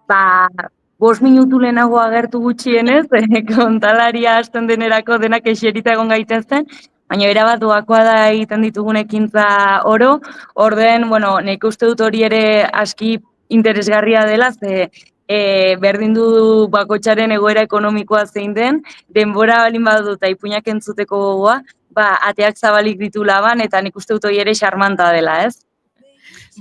5 minutu lehenago agertu gutxienez, kontalaria hasten denerako denak eserita egon gaitezten, baina erabat doakoa da egiten ditugun ekintza oro, orden, nik uste dut hori ere aski interesgarria dela, ze berdin du bakoitzaren egoera ekonomikoa zein den, denbora balin badut eta ipuinak entzuteko gogoa, ateak zabalik ditu laban, eta nik uste dut hori ere xarmanta dela, ez?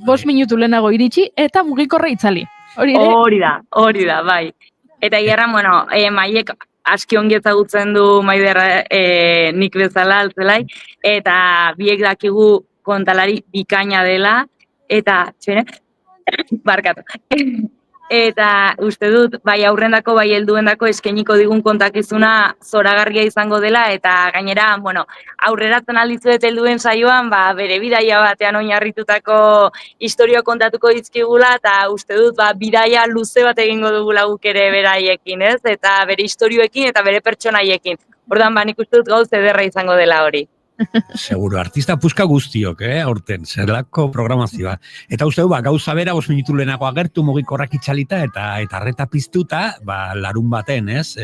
5 minutu lehenago iritsi, eta mugikorra itzali. Hori da, bai. Eta iarran, Maiek aski ongi ezagutzen du Maider nik bezala Altzelai, eta biek dakigu kontalari bikaina dela, eta barkatu. Eta uste dut, bai aurrendako, bai helduendako eskainiko digun kontakizuna zoragarria izango dela, eta gainera, aurreratzen aldizuet helduen saioan, bere bidaia batean oinarritutako historia kontatuko dizkigula, eta uste dut, bidaia luze bat egingo dugula guk ere beraiekin, ez? Eta bere historioekin eta bere pertsonaiekin. Ordan, nik uste dut gauz ederra izango dela hori. Seguro, artista puska guztiok, aurten, zerlako programazioa. Eta uste du, gauza bera 5 minutu lehenago agertu mugikorrak itxalita eta arreta piztuta, larun baten, ez?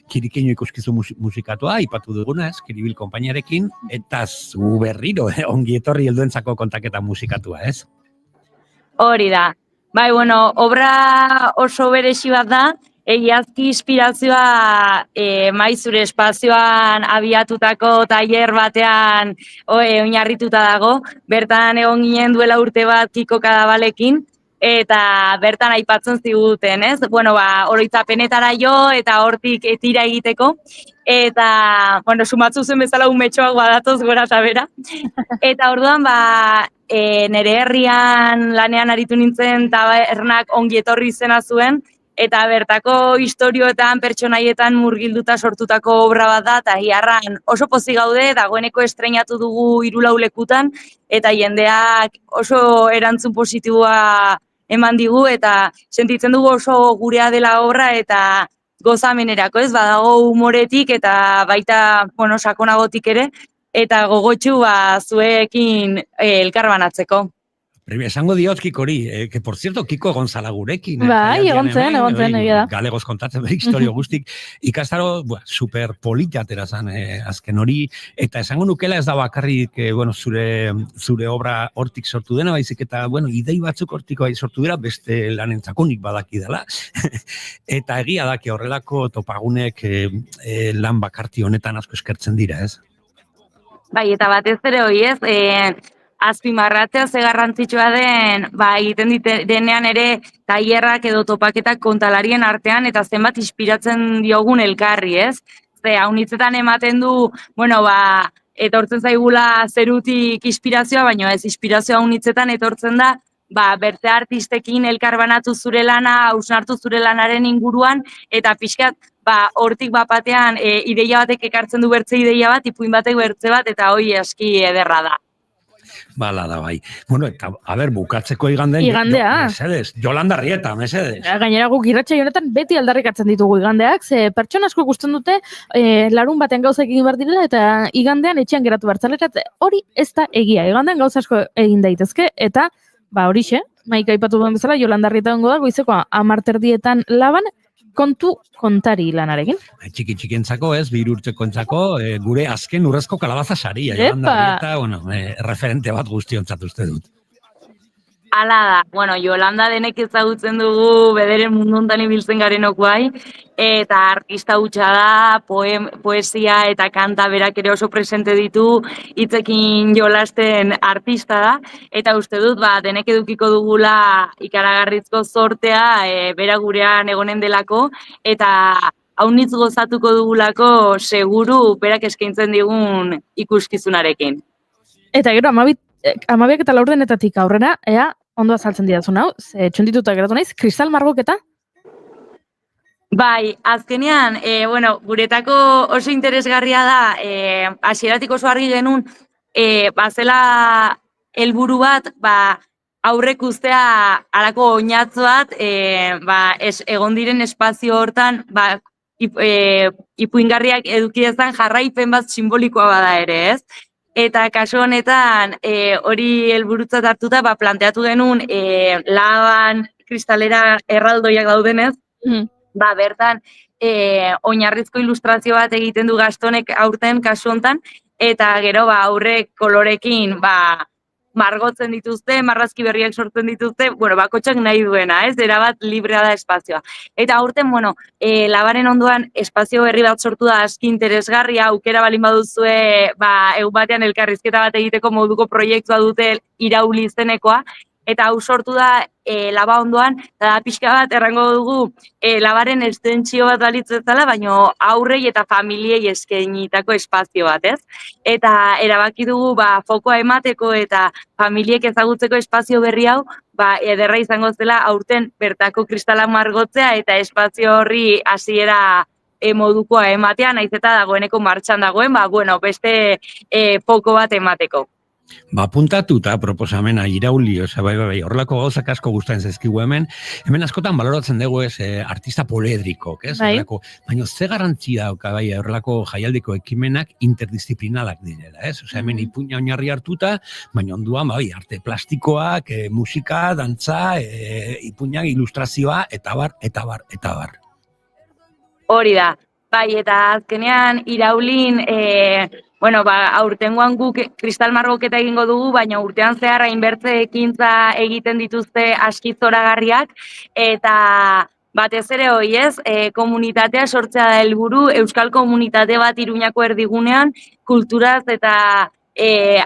Kirikeino ikuskizu musikatua, ipatu duguna, ez? Kiribil konpainiarekin, eta zu berriro, ongi etorri helduentzako kontaketa musikatua, ez? Hori da. Bai, obra oso berezi bat da, egiazki inspirazioa Maizure espazioan abiatutako tailer batean oinarrituta dago. Bertan egon ginen duela urte bat Kiko Kadabalekin, eta bertan aipatzen ziguten, ez? Oroitzapenetara jo eta hortik tira egiteko. Eta, sumatzu zen bezala umetxoak badatoz gora eta bera. Eta orduan, nire herrian lanean aritu nintzen tabernak ongi etorri izena zuen, eta bertako istorioetan, pertsonaietan murgilduta sortutako obra bat da, eta iarran oso pozik gaude, dagoeneko estreinatu dugu 3 lekutan, eta jendeak oso erantzun positiboa eman digu, eta sentitzen dugu oso gurea dela obra, eta gozamenerako, ez? Badago humoretik, eta baita, sakonagotik ere, eta gogotxu zuekin elkarbanatzeko. Esango diot Kikori, que por cierto, Kiko Gonzala gurekin. Bai, egon zen, egia da. Galegoz kontatzen bere historio guztik. Ikastaro, super polita atera zen azken hori, eta esango nukela ez da bakarrik, zure obra hortik sortu dena, baizik eta, idei batzuk hortik bai sortu dira, beste lanentzako nik badaki dela. Eta egia da, horrelako topagunek lan bakarti honetan asko eskertzen dira, ez? Bai, eta batez ere hori ez, azpimarratzea ze garrantzitsua den, egiten denean ere tailerrak edo topaketak kontalarien artean eta zenbat inspiratzen diogun elkarri, ez? Ze haunitzetan ematen du, etortzen zaigula zerutik inspirazioa, baina ez inspirazioa haunitzetan etortzen da, berte artistekin elkarbanatu zure lana, hausnartu zure lanaren inguruan, eta pixkat, hortik batean ideia batek ekartzen du bertze ideia bat, ipuin batek bertze bat, eta hoi aski ederra da. Bala da, bai. Eta, bukatzeko iganden... Igandea. Mesedes, Yolanda Rieta, mesedes. Gainera guk irratsaio honetan beti aldarrikatzen ditugu igandeak, ze pertsona asko ikusten dute larun batean gauza egin behar direla, eta igandean etxean geratu bertzalera, hori ez da egia. Igandean gauza asko egin daitezke, eta, horixe, Maika aipatu duen bezala, Yolanda Rieta dengo da, goizeko 10:00 laban, kontu kontari lanarekin. Txiki-txikentzako, 3 urtekoentzako, gure azken urrezko kalabaza saria. Yolanda Rieta, referente bat guztiontzat uste dut. Hala da, Yolanda denek ezagutzen dugu bederen mundu hontan ibiltzen garenok bai, eta artista hutsa da, poesia eta kanta berak ere oso presente ditu, hitzekin jolasten artista da, eta uste dut, denek edukiko dugula ikaragarrizko zortea, bera gurean egonen delako, eta haunitz gozatuko dugulako seguru berak eskaintzen digun ikuskizunarekin. Eta gero, 12:00 aurrera, ea, ondo azaltzen didazun hau, txundituta geratu naiz, kristal margoketa? Bai, azkenean, guretako oso interesgarria da, hasieratik oso argi genuen, zela helburu bat, aurrek ustea alako oinatz bat, egon diren espazio hortan, ipuingarriak edukidezan jarraipen bat simbolikoa bada ere, ez? Eta kasu honetan hori helburutzat hartuta planteatu genuen laban kristalera erraldoiak daudenez, bertan oinarrizko ilustrazio bat egiten du Gastonek aurten kasu honetan, eta gero aurrek kolorekin margotzen dituzte, marrazki berriak sortzen dituzte, bakotxak nahi duena, ez? Erabat librea da espazioa. Eta aurten, labaren ondoan espazio berri bat sortu da aski interesgarria, aukera balin baduzue, egun batean elkarrizketa bat egiteko moduko proiektua dute irauli izenekoa, eta hau sortu da laba ondoan, eta pixka bat errango dugu labaren estentsio bat balitzetzala, baina aurrei eta familiei eskainitako espazio bat, ez? Eta erabaki dugu fokoa emateko eta familiek ezagutzeko espazio berri hau, ederra izango zela aurten bertako kristalak margotzea eta espazio horri hasiera modukoa ematean, naiz eta dagoeneko martxan dagoen, beste foko bat emateko. Puntatuta proposamena irauli, bai, horrelako gauzak asko gustatzen zaizkigu hemen askotan baloratzen dugu artista poledrikok, ez? Baina ze garrantzia dauka bai horrelako jaialdiko ekimenak interdisziplinarak direla, ez? Hemen ipuina oinarri hartuta, baina onduan arte plastikoak, musika, dantza, ipuinak, ilustrazioa, eta bar. Hori da, bai, eta azkenean iraulin aurtengoan guk kristal margoketa egingo dugu, baina urtean zehar hainbertze ekintza egiten dituzte aski zoragarriak, eta batez ere hori ez, komunitatea sortzea da helburu, euskal komunitate bat Iruñako erdigunean, kulturaz eta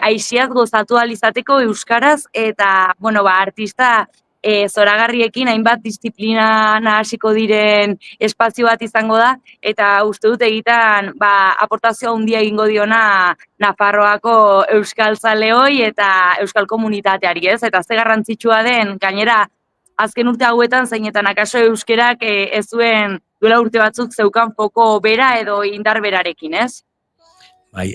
aiziaz gozatu alizateko euskaraz, eta artista zoragarriekin hainbat disiplina hasiko diren espazio bat izango da, eta uste dut egiten aportazioa handia egingo diona Nafarroako euskal zaleoi eta euskal komunitateari, ez? Eta ze garrantzitsua den, gainera, azken urte hauetan zeinetan akaso euskerak ez zuen duela urte batzuk zeukan foko bera edo indar berarekin, ez? Bai,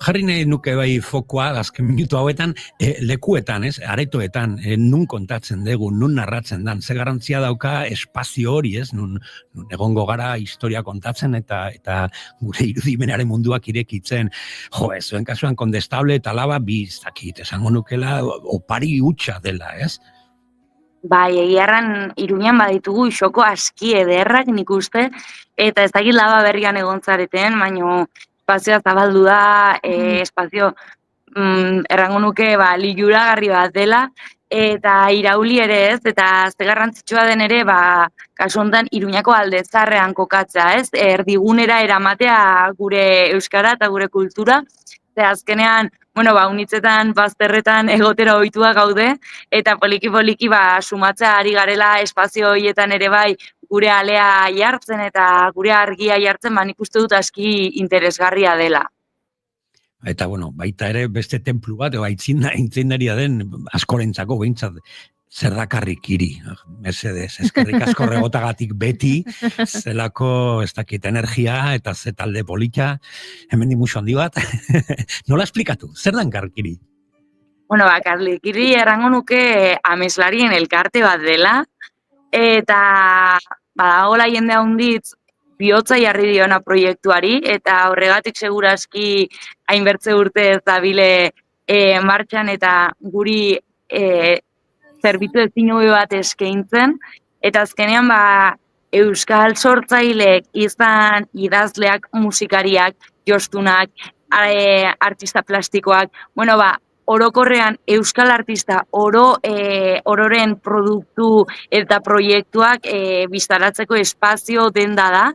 jarri nahi nuke bai fokoa, azken minutu hauetan, lekuetan, aretoetan, nun kontatzen dugu, nun narratzen dan, ze garantzia dauka espazio hori, nun egongo gara historia kontatzen eta gure irudimenaren munduak irekitzen, zuen kasuan Kondestable eta Laba bizakit, esango nukela opari hutsa dela, Bai, egiarran Iruñan baditugu isoko aski ederrak nik uste, eta ez dakit Laba berrian egon zareten, baino espazioa zabaldu da, espazio errango nuke liluragarri bat dela, eta irauli ere eta ze garrantzitsua den ere, kasu honetan Iruñako Alde Zaharrean kokatzea, erdigunera eramatea gure euskara eta gure kultura, ze azkenean, unitzetan, bazterretan egotera ohitua gaude, eta poliki-poliki sumatzea ari garela espazio horietan ere bai gure alea jartzen eta gure argia jartzen, nik uste dut aski interesgarria dela. Eta, baita ere beste tenplu bat, aitzindaria den askorentzako behintzat zer dakarrik hiri. Mercedes, eskerrik asko regotagatik beti, zelako ez dakit energia eta ze talde polita, hemen musu handi bat. Nola esplikatu, zer dakarrik hiri? Karlik hiri errango nuke ameslarien elkarte bat dela, eta badagoela jende handitz bihotza jarri diona proiektuari, eta horregatik segurazki hainbertze urte ez dabile martxan eta guri zerbitzu ezin hobe bat eskaintzen, eta azkenean euskal sortzaileek izan idazleak, musikariak, jostunak, artista plastikoak, orokorrean euskal artista ororen produktu eta proiektuak biztaratzeko espazio denda da,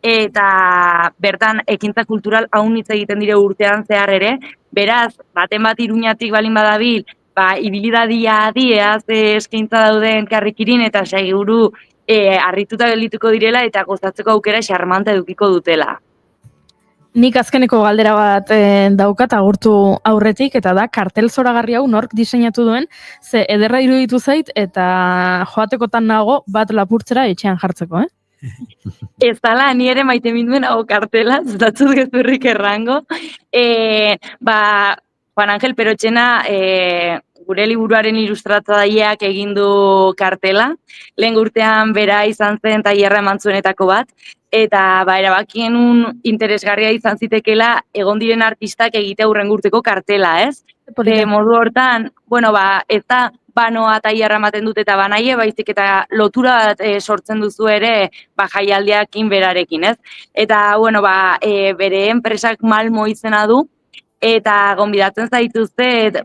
eta bertan ekintza kultural haunitz egiten dire urtean zehar ere, beraz, baten bat Iruñatik balin badabil, ibilidadia adiaz eskaintza dauden Karrikirin eta seguru harrituta geldituko direla eta gozatzeko aukera xarmanta edukiko dutela. Nik azkeneko galdera bat daukat agurtu aurretik, eta da kartel zoragarri hau nork diseinatu duen, ze ederra iruditu zait eta joatekotan nago bat lapurtzera etxean jartzeko, Ez dala, ni ere maite minduen hau kartela, zutatzuz gezurrik errango. Juan Angel Perotxena gure liburuaren ilustratzailea egin du kartela. Lehen urtean bera izan zen tailerra eman zuenetako bat, eta erabakien interesgarria izan zitekela egon diren artistak egitea hurrengo urteko kartela, ez? Modu hortan, ez da banoa tailerra ematen dut eta banaie, baizik eta lotura bat sortzen duzu ere jaialdiakin berarekin, ez? Eta, bere enpresak Malmo izena du, eta gonbidatzen zaituzte,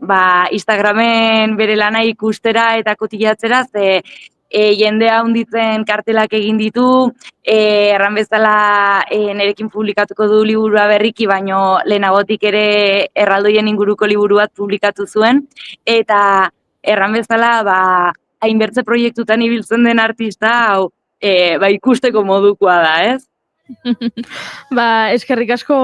Instagramen bere lana ikustera eta kotilatzera, ze jendea hunditzen kartelak egin ditu, erran bezala nerekin publikatuko du liburua berriki, baino lehenagotik ere erraldoien inguruko liburu bat publikatu zuen, eta erran bezala hainbertze proiektutan ibiltzen den artista, hau ikusteko modukoa da, ez? Eskerrik asko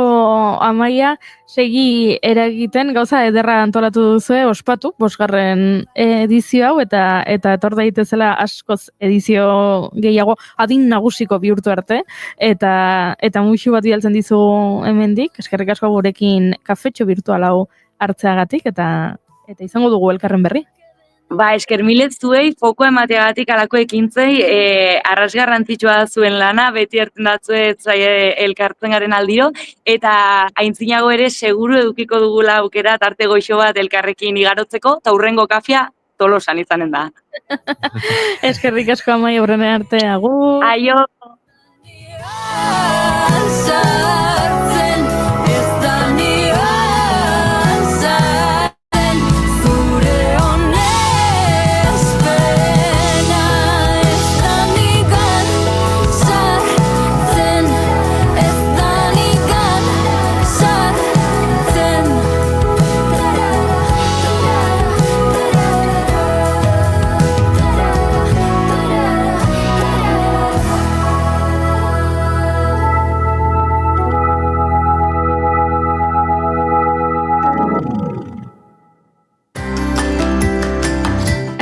Amaia, segi eragiten gauza ederra antolatu duzue, ospatu, 5. edizio hau, eta etor daitezela askoz edizio gehiago adin nagusiko bihurtu arte, eta muixu bat bidaltzen dizu hemendik, eskerrik asko gurekin kafetxo virtual hau hartzeagatik, eta izango dugu elkarren berri. Esker milet zuei, foko emateagatik alako ekintzei, arras garrantzitsua zuen lana, beti hartzen datzue elkartzen garen aldiro, eta aintzinago ere seguru edukiko dugula aukera tarte goixo bat elkarrekin igarotzeko, eta hurrengo kafia Tolosan izanen da. Eskerrik asko Amaia, horrene arte, agur! Aio!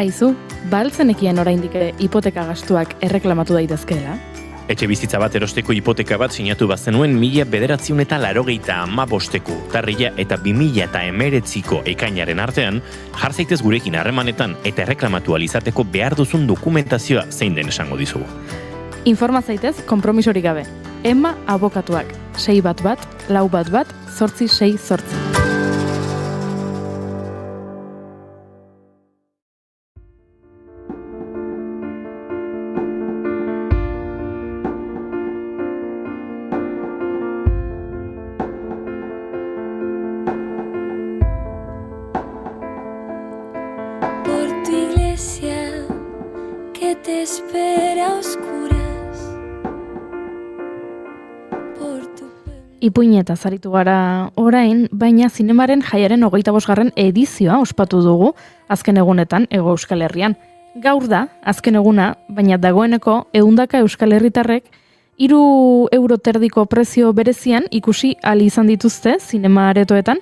Aizu, baltzenekien oraindik hipoteka gastuak erreklamatu daitezkeela? Etxe bizitza bat erosteko hipoteka bat sinatu bazenuen 1985ko urtarrila eta 2019ko ekainaren artean, jar zaitez gurekin harremanetan eta erreklamatu alizateko behar duzun dokumentazioa zein den esango dizugu. Informa zaitez konpromisorik gabe. Emma abokatuak. 611 411 868. Por tu iglesia que te espera a oscuras. Ipuineta zaritu gara orain, baina zinemaren jaiaren 25. edizioa ospatu dugu azken egunetan Hego Euskal Herrian. Gaur da, azken eguna, baina dagoeneko 100 Euskal Herritarrek 3 euro terdiko prezio berezian ikusi ahal izan dituzte zinema aretoetan,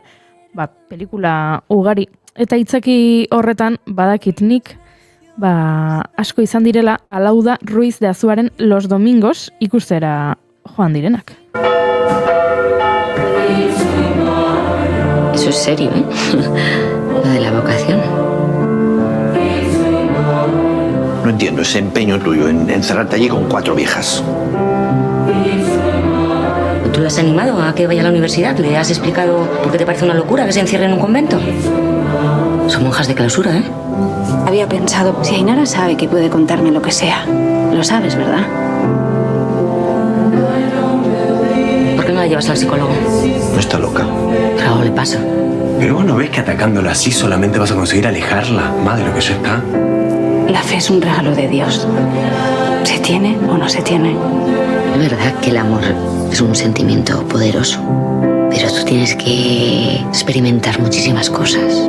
pelikula ugari. Eta hitzaki horretan badakit nik, asko izan direla Alauda Ruiz de Azuaren Los Domingos ikustera joan direnak. Eso es serio, ¿eh? Lo de la vocación. No entiendo ese empeño tuyo en encerrarte allí con 4 viejas. ¿Tú le has animado a que vaya a la universidad? ¿Le has explicado por qué te parece una locura que se encierre en un convento? Son monjas de clausura, ¿eh? Había pensado, si Ainara sabe que puede contarme lo que sea, lo sabes, ¿verdad? ¿Por qué no la llevas al psicólogo? No está loca. Pero algo le pasa. Pero vos no ves que atacándola así solamente vas a conseguir alejarla más de lo que eso está. La fe es un regalo de Dios. ¿Se tiene o no se tiene? Es verdad que el amor es un sentimiento poderoso, pero tú tienes que experimentar muchísimas cosas.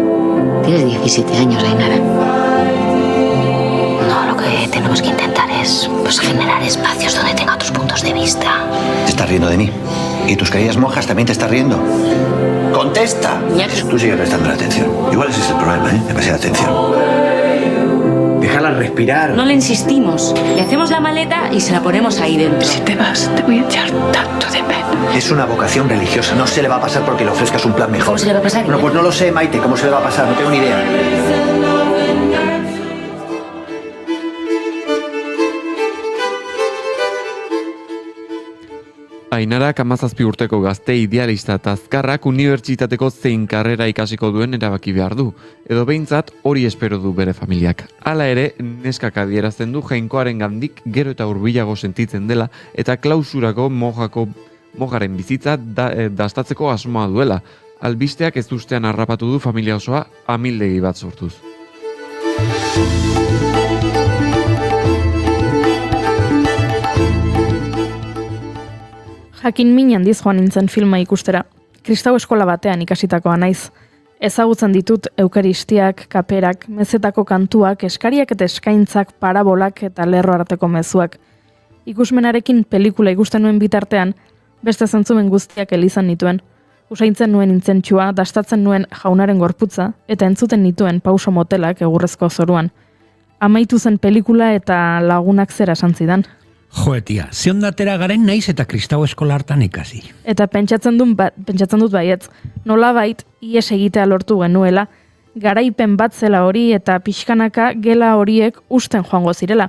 Tienes 17 años, Ainara. No, lo que tenemos que intentar es generar espacios donde tenga otros puntos de vista. ¿Te estás riendo de mí? ¿Y tus queridas monjas también te estás riendo? ¡Contesta! Tú sigues prestando la atención. Igual ese es el problema, ¿eh? Demasiada atención. Déjala respirar. No le insistimos. Le hacemos la maleta y se la ponemos ahí dentro. Si te vas, te voy a echar tanto de menos. Es una vocación religiosa. No se le va a pasar porque le ofrezcas un plan mejor. ¿Cómo se le va a pasar? Bueno, pues no lo sé, Maite. ¿Cómo se le va a pasar? No tengo ni idea. Ainarak 17 urteko gazte idealista eta azkarrak unibertsitateko zein karrera ikasiko duen erabaki behar du, edo behintzat hori espero du bere familiak. Hala ere, neskak adierazten du jainkoaren gandik gero eta hurbilago sentitzen dela eta klausurako mojaren bizitza dastatzeko asmoa duela. Albisteak ez ustean harrapatu du familia osoa amildegi bat sortuz. Jakin min handiz joan nintzen filma ikustera. Kristau eskola batean ikasitakoa naiz. Ezagutzen ditut eukaristiak, kaperak, mezetako kantuak, eskariak eta eskaintzak, parabolak eta lerro arteko mezuak. Ikusmenarekin pelikula ikusten nuen bitartean, beste zentzumen guztiak elizan nituen. Usaintzen nuen intzentsua, dastatzen nuen jaunaren gorputza, eta entzuten nituen pauso motelak egurrezko zoruan. Amaitu zen pelikula eta lagunak zera esan zidan. Joetia, ziondatera garen naiz eta kristau eskola hartan ikasi. Eta pentsatzen dut baietz, nolabait ies egitea lortu genuela, garaipen bat zela hori eta pixkanaka gela horiek usten joango zirela.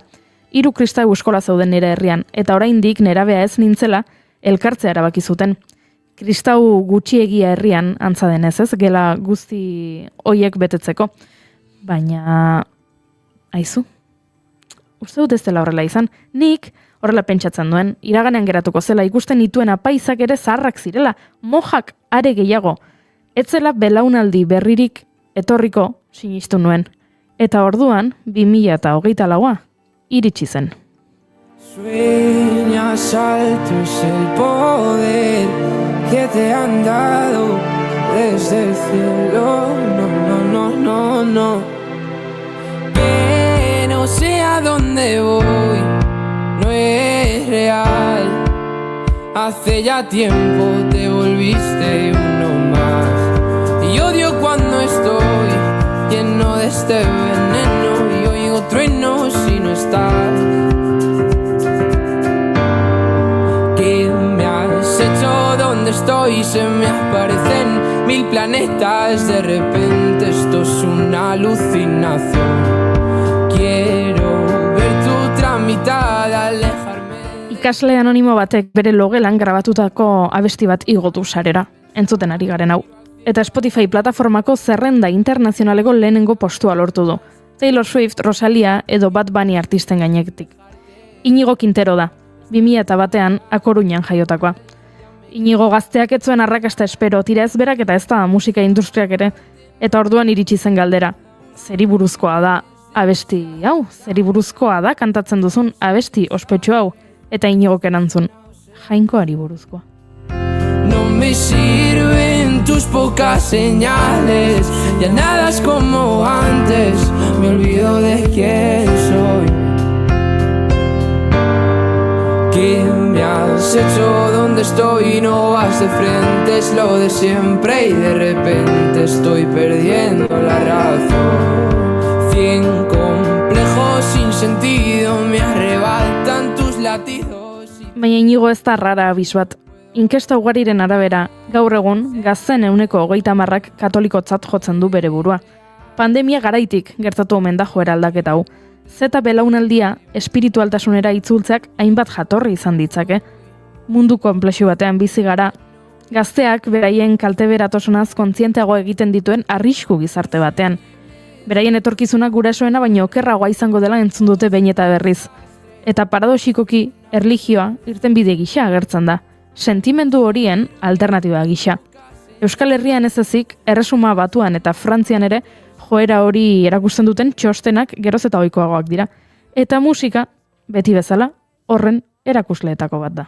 3 kristau eskola zeuden nire herrian, eta oraindik nerabea ez nintzela, elkartzea erabaki zuten. Kristau gutxiegia herrian antza denez ez, gela guzti hoiek betetzeko. Baina, aizu, uste dut ez dela horrela izan, nik horrela pentsatzen duen, iraganean geratuko zela ikusten nituen apaizak ere zaharrak zirela, mojak are gehiago. Ez zela belaunaldi berririk etorriko sinistu nuen. Eta orduan, 2024 iritsi zen. Sueñas alto es el poder que te han dado desde el cielo. No. Que no sé a dónde voy, no es real. Hace ya tiempo te volviste uno más. Y odio cuando estoy lleno de este veneno y oigo truenos si no estás. estoy se me aparecen 1000 planetas. De repente esto es una alucinación. Quiero ver tu tramitada, alejarme. Ikasle anonimo batek bere logelan grabatutako abesti bat igotu sarera, entzuten ari garen hau. Eta Spotify plataformako zerrenda internazionaleko lehenengo postua lortu du. Taylor Swift, Rosalia edo Bad Bunny artisten gainetik. Inigo Quintero da, 2001an A Coruñan jaiotakoa. Inigo gazteak ez zuen arrakasta espero, tira ez berak eta ez da musika industriak ere, eta orduan iritsi zen galdera. Zeri buruzkoa da abesti hau, zeri buruzkoa da kantatzen duzun abesti ospetsu hau, eta Inigok erantzun, Jainkoari buruzkoa. No me sirven tus pocas señales, ya nada es como antes, me olvido de quién soy. ¿Qué me has hecho? ¿Dónde estoy? No vas de frente, es lo de siempre y de repente estoy perdiendo la razón. 100 complejos sin sentido me arrebatan tus latidos. Baina Inigo ez da rara abiz bat. Inkesta ugariren arabera, gaur egun, gazten 30% katolikotzat jotzen du bere burua. Pandemia garaitik gertatu omen da joera aldaketa hau. Zeta belaunaldia espiritualtasunera itzultzeak hainbat jatorri izan ditzake. Mundu konplexu batean bizi gara, gazteak beraien kalteberatosunaz kontzienteago egiten dituen arrisku gizarte batean. Beraien etorkizunak gurasoena baino okerragoa izango dela entzun dute behin eta berriz. Eta paradoxikoki, erlijioa irtenbide gisa agertzen da. Sentimendu horien alternatiba gisa. Euskal Herrian ez ezik, Erresuma Batuan eta Frantzian ere joera hori erakusten duten txostenak geroz eta ohikoagoak dira. Eta musika, beti bezala, horren erakusleetako bat da.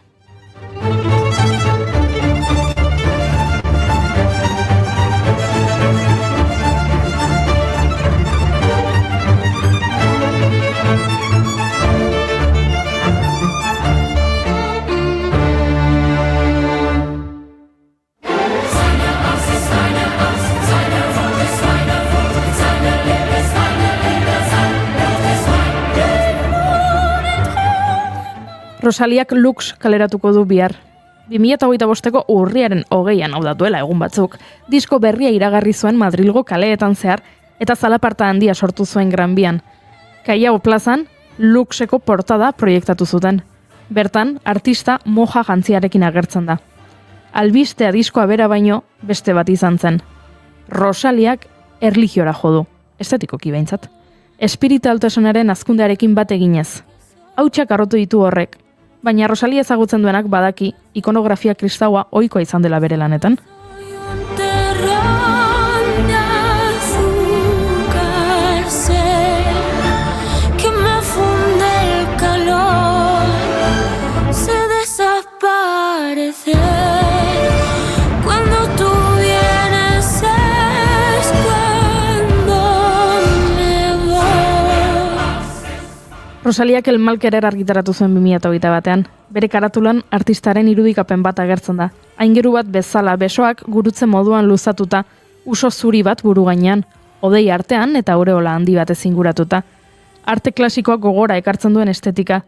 Rosaliak Lux kaleratuko du bihar. 2025ko urriaren 20an hau datuela egun batzuk, disko berria iragarri zuen Madrilgo kaleetan zehar eta zalaparta handia sortu zuen Gran Bian. Callao plazan, Luxeko portada proiektatu zuten. Bertan, artista moja jantziarekin agertzen da. Albistea diskoa bera baino beste bat izan zen. Rosaliak erlijiora jo du, estetikoki behintzat. Espiritualtasunaren azkundearekin bat eginez. Hautsak arrotu ditu horrek, baina Rosalia ezagutzen duenak badaki ikonografia kristaua ohikoa izan dela bere lanetan. Rosaliak El Malkerer argitaratu zuen 2021an. Bere karatulan artistaren irudikapen bat agertzen da. Aingeru bat bezala besoak gurutze moduan luzatuta, uso zuri bat buru gainean, hodei artean eta aureola handi bat ezinguratuta. Arte klasikoak gogora ekartzen duen estetika,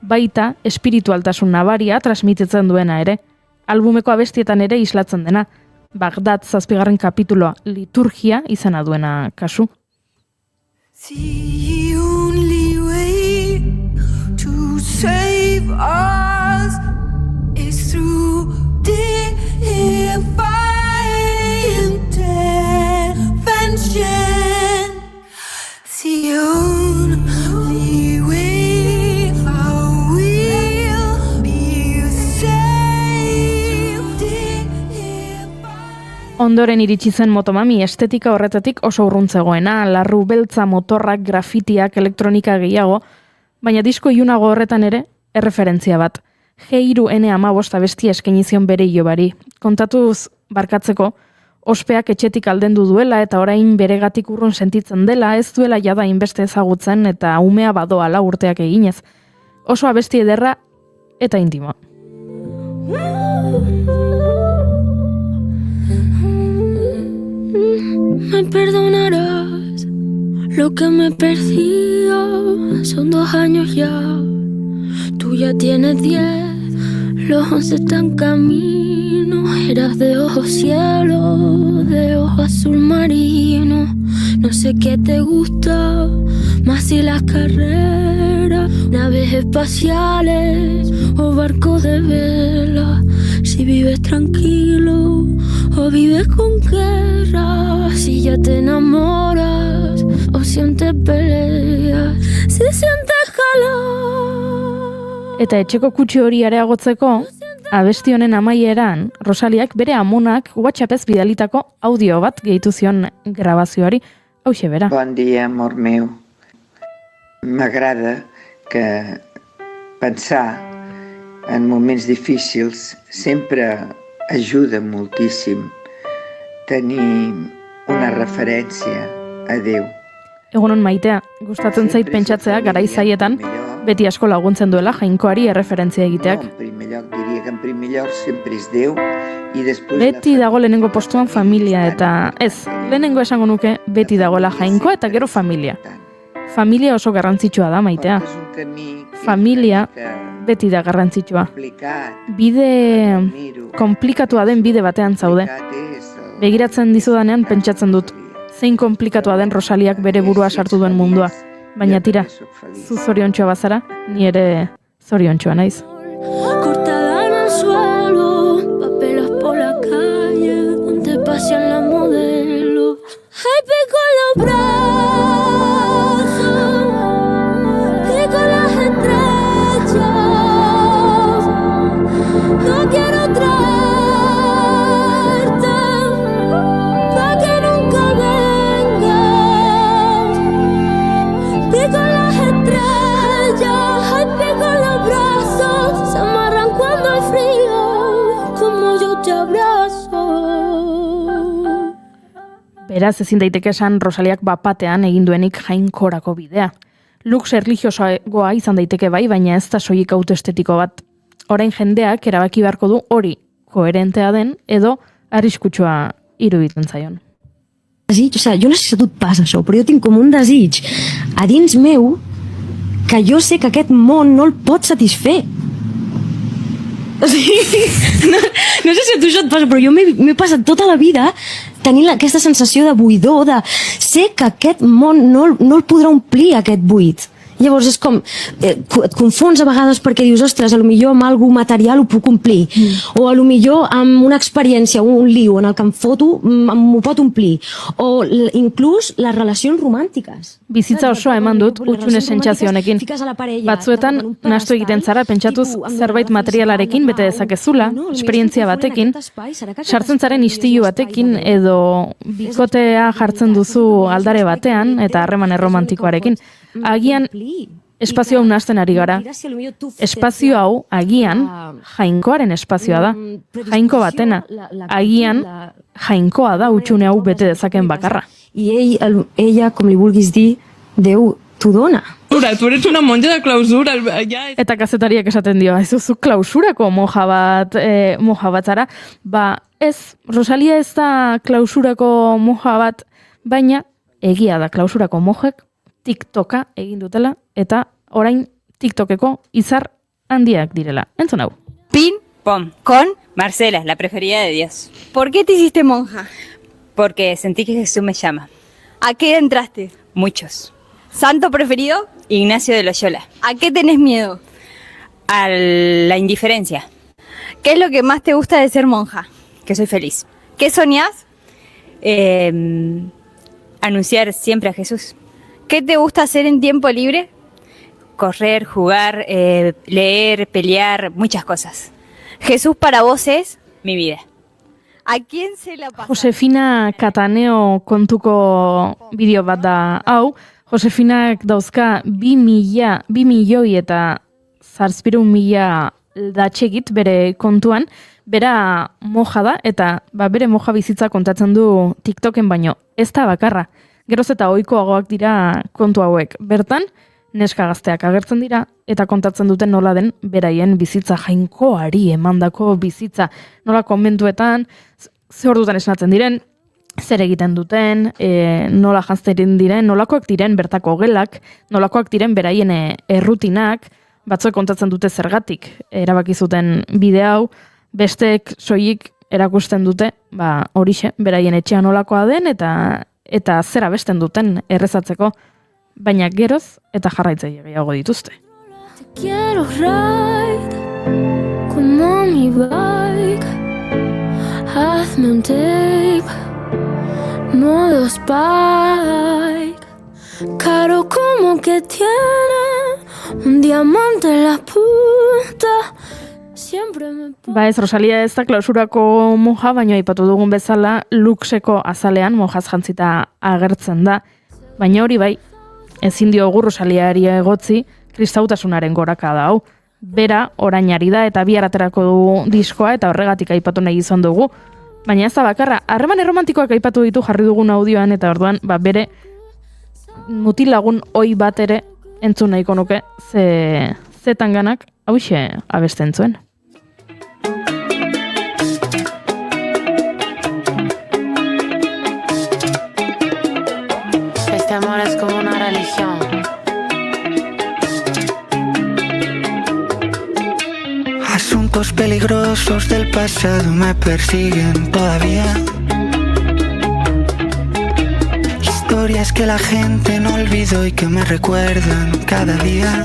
baita espiritualtasun nabaria transmititzen duena ere. Albumeko abestietan ere islatzen dena, Bagdad 7. kapituloa liturgia izena duena kasu. Save us is through divine intervention. The only way I will be saved. Ondoren iritsi zen Motomami estetika horretatik oso urrun zegoena, larru beltza, motorrak, grafitiak, elektronika gehiago, baina disko ilunago horretan ere, erreferentzia bat. G3N15 abestia eskaini zion bere ilobari. Kontatuz barkatzeko, ospeak etxetik aldendu duela eta orain beregatik urrun sentitzen dela, ez duela jada inbeste ezagutzen eta umea badoala urteak eginez. Oso abesti ederra eta intimoa. Me perdonarás lo que me perdió, son 2 años ya, tú ya tienes 10, los 11 están camino Eras de ojos cielo, de ojo azul marino. No sé qué te gusta, más si las carreras, naves espaciales o barcos de vela. Si vives tranquilo o vives con guerra, si ya te enamoras o sientes peleas, si sientes calor. Eta etxeko kutxi hori areagotzeko, abesti honen amaieran, Rosaliak bere amonak WhatsAppez bidalitako audio bat gehitu zion grabazioari. Hauxe bera. Bon dia, amor meu. M'agrada que pensar en moments difícils sempre ajuda moltíssim tenir una referència a Déu. Egunon Maitea, gustatzen zait pentsatzea garai zaietan beti asko laguntzen duela Jainkoari erreferentzia egiteak. En primer lloc diria que en primer lloc sempre és Déu i després... Beti dago lehenengo postuan familia eta ez, lehenengo esango nuke beti dagoela Jainkoa eta gero familia. Familia oso garrantzitsua da Maitea. Familia beti da garrantzitsua. Bide konplikatua den bide batean zaude. Begiratzen dizudanean pentsatzen dut, zein konplikatua den Rosaliak bere burua sartu duen mundua. Baina tira, zu zoriontxoa bazara, ni ere zoriontxoa naiz. Cortada en el suelo, papelas por la calle, donde pasean la modelo. Ay, pico los brazos, pico las estrellas. No quiero traerte, pa' que nunca vengas. Pico las estrellas, ay, pico los brazos. Se amarran cuando hay frío, como yo te abrazo. Beraz, ezin daiteke esan Rosaliak bapatean egin duenik Jainkorako bidea. Lux erlijiosoagoa izan daiteke bai, baina ez da soilik autoestetiko bat. Orain jendeak erabaki beharko du hori koherentea den edo arriskutsua iruditzen zaion. Desig, o sigui, jo no sé si a tu et passa això, però jo tinc com un desig a dins meu que jo sé que aquest món no el pot satisfer. O sigui, no sé si a tu això et passa, però jo m'he passat tota la vida tenint aquesta sensació de buidor, de sé que aquest món no el podrà omplir, aquest buit. Llavors és com, et confons a vegades perquè dius, ostres, a lo millor amb algú material ho puc omplir, o a lo millor amb una experiència, un lío en el que em foto m'ho pot omplir, o inclús les relacions romàntiques. Bizitza osoa eman dut utxune sentsazio honekin. Batzuetan, nahastu egiten zara pentsatuz zerbait materialarekin bete dezakezula, esperientzia batekin, sartzen zaren istilu batekin edo bikotea jartzen duzu aldare batean eta harreman erromantikoarekin. Agian espazio hau nahasten ari gara. Espazio hau agian Jainkoaren espazioa da. Jainko batena. Agian Jainkoa da utxune hau bete dezaken bakarra. I ella, com li vulguis dir, Déu t'ho dona. Tu eres una monja de clausura. Eta kazetariak esaten dio, ez zu klausurako moja bat zara. Ba, ez, Rosalia ez da klausurako moja bat, baina egia da klausurako mojek TikToka egin dutela eta orain TikTokeko izar handiak direla. Entzun hau. Pin, pom, con Marcela, la preferida de Dios. ¿Por qué te hiciste monja? Porque sentí que Jesús me llama. ¿A qué entraste? Muchos. ¿Santo preferido? Ignacio de Loyola. ¿A qué tenés miedo? A la indiferencia. ¿Qué es lo que más te gusta de ser monja? Que soy feliz. ¿Qué soñás? Anunciar siempre a Jesús. ¿Qué te gusta hacer en tiempo libre? Correr, jugar, leer, pelear, muchas cosas. ¿Jesús para vos es? Mi vida. ¿A quién se la pasa? Josefina Cataneo kontuko bideo bat da hau. Josefinak dauzka 2.000.000 eta 700.000 datxegit bere kontuan. Bera moja da eta bere moja bizitza kontatzen du TikToken baino. Ez da bakarra. Geroz eta ohikoagoak dira kontu hauek. Bertan, neska gazteak agertzen dira eta kontatzen duten nola den beraien bizitza Jainkoari emandako bizitza. Nola konbentuetan, ze ordutan esnatzen diren, zer egiten duten, nola janzten diren, nolakoak diren bertako gelak, nolakoak diren beraien errutinak, batzuek kontatzen dute zergatik erabaki zuten bide hau, besteek soilik erakusten dute, horixe, beraien etxean olakoa den, eta zera besten duten errezatzeko, baina geroz eta jarraitzaile gehiago dituzte. Quiero ride como mi bike, hazme un tape, modo spike, caro como que tiene un diamante en la punta. Ez, Rosalia ez da klausurako moja, baina aipatu dugun bezala luxeko azalean mojaz jantzita agertzen da. Baina hori bai, ezin diogu Rosaliari egotzi kristautasunaren goraka da hau. Bera, orainari da eta bihar aterako du diskoa eta horregatik aipatu nahi izan dugu. Baina ez da bakarra, harreman erromantikoak aipatu ditu jarri dugun audioan eta orduan, bere mutilagun ohi bat ere entzun nahiko nuke ze Tanganak hauxe abesten zuen. Este amor es como una religión. Asuntos peligrosos del pasado me persiguen todavía. Historias que la gente no olvidó y que me recuerdan cada día.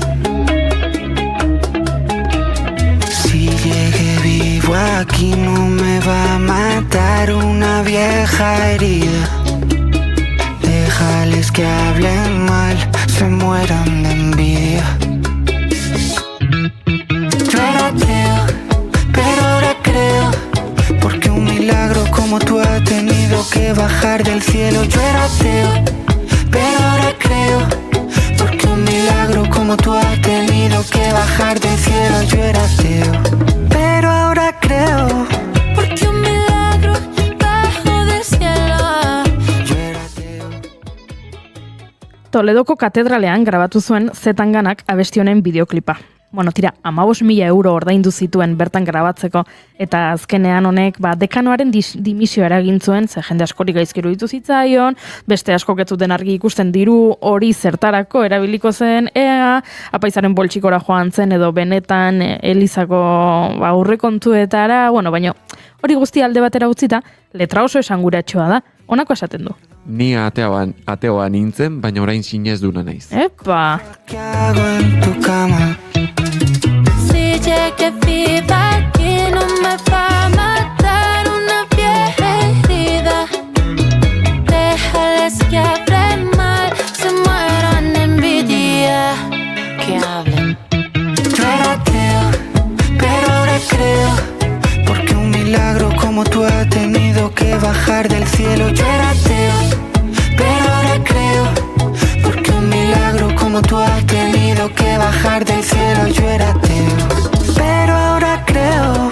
Si llegué vivo aquí no me va a matar una vieja herida. Déjales que hablen mal, se mueran de envidia. Yo era ateo, pero ahora creo, porque un milagro como tú ha tenido que bajar del cielo. Yo era ateo, pero ahora creo, porque un milagro como tú ha tenido que bajar del cielo. Yo era ateo, pero ahora creo, porque un milagro bajó del cielo. Toledoko katedralean grabatu zuen Tanganak abesti honen bideoklipa. Bueno, tira, 15.000 euro ordaindu zituen bertan grabatzeko, eta azkenean honek dekanoaren dimisio eragin zuen, ze jende askorik gaizki iruditu zitzaion, beste askok ez zuten argi ikusten diru hori zertarako erabiliko zen, apaizaren boltsikora joan zen edo benetan Elizako aurrekontuetara, baina hori guzti alde batera utzita, letra oso esanguratsua da, honako esaten du. Ni ateoa nintzen, baina orain sinez duna naiz. Epa! Si llegué viva aquí no me va a matar una vieja herida. Déjales que hablen mal, se mueran de envidia. Que hablen. Yo era ateo, pero ahora creo, porque un milagro como tú ha tenido que bajar del cielo. Yo era ateo, pero ahora creo, porque un milagro como tú has tenido que bajar del cielo. Yo era ateo, pero ahora creo,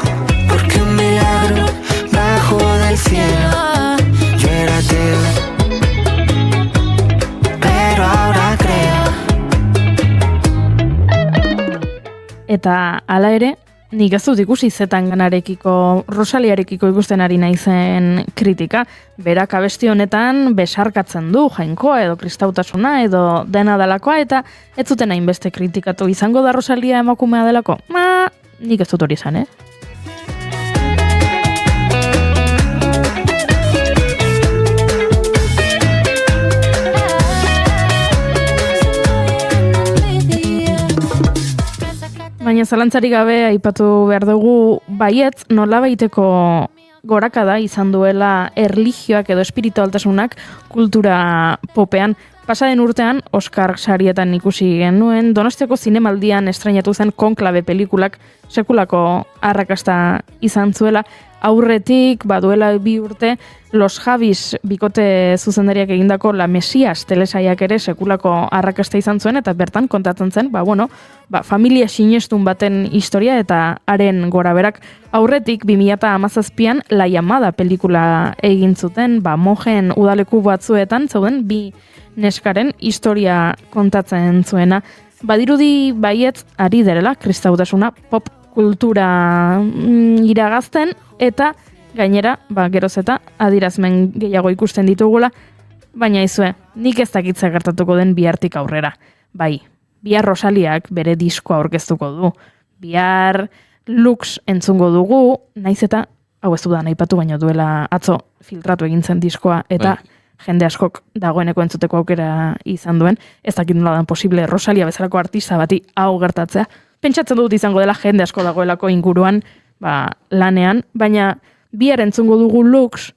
porque un milagro bajó del cielo. Yo era ateo, pero ahora creo. Eta hala ere, nik ez dut ikusi Tanganarekiko, Rosaliarekiko ikusten ari naizen kritika. Berak abesti honetan besarkatzen du jainkoa edo kristautasuna edo dena delakoa, eta ez zuten hainbeste kritikatu. Izango da Rosalia emakumea delako? Nik ez dut hori izan, Baina zalantzarik gabe aipatu behar dugu baietz nolabaiteko gorakada izan duela erlijioak edo espiritualtasunak kultura popean. Pasaden urtean, Oscar sarietan ikusi genuen, Donostiako zinemaldian estrainatu zen Konklabe pelikulak sekulako arrakasta izan zuela. Aurretik, baduela 2 urte, Los Javis bikote zuzendariak egindako La Mesias telesaiak ere sekulako arrakasta izan zuen, eta bertan kontatzen zen, familia sinestun baten historia eta haren goraberak. Aurretik, 2017an La Llamada pelikula egin zuten, mojen udaleku batzuetan, zeuden 2 neskaren historia kontatzen zuena. Badirudi baietz ari derela kristautasuna pop kultura iragazten, eta gainera, geroz eta adirazmen gehiago ikusten ditugula, baina izue, nik ez dakitza gertatuko den bihartik aurrera. Bihar Rosaliak bere diskoa aurkeztuko du. Bihar Lux entzungo dugu, naiz eta hau ez dudan aipatu baino duela atzo filtratu egin zen diskoa, eta jende askok dagoeneko entzuteko aukera izan duen, ez dakit nola dan posible Rosalia bezalako artista bati hau gertatzea. Pentsatzen dut izango dela jende asko dagoelako inguruan lanean, baina bihar entzungo dugu Lux,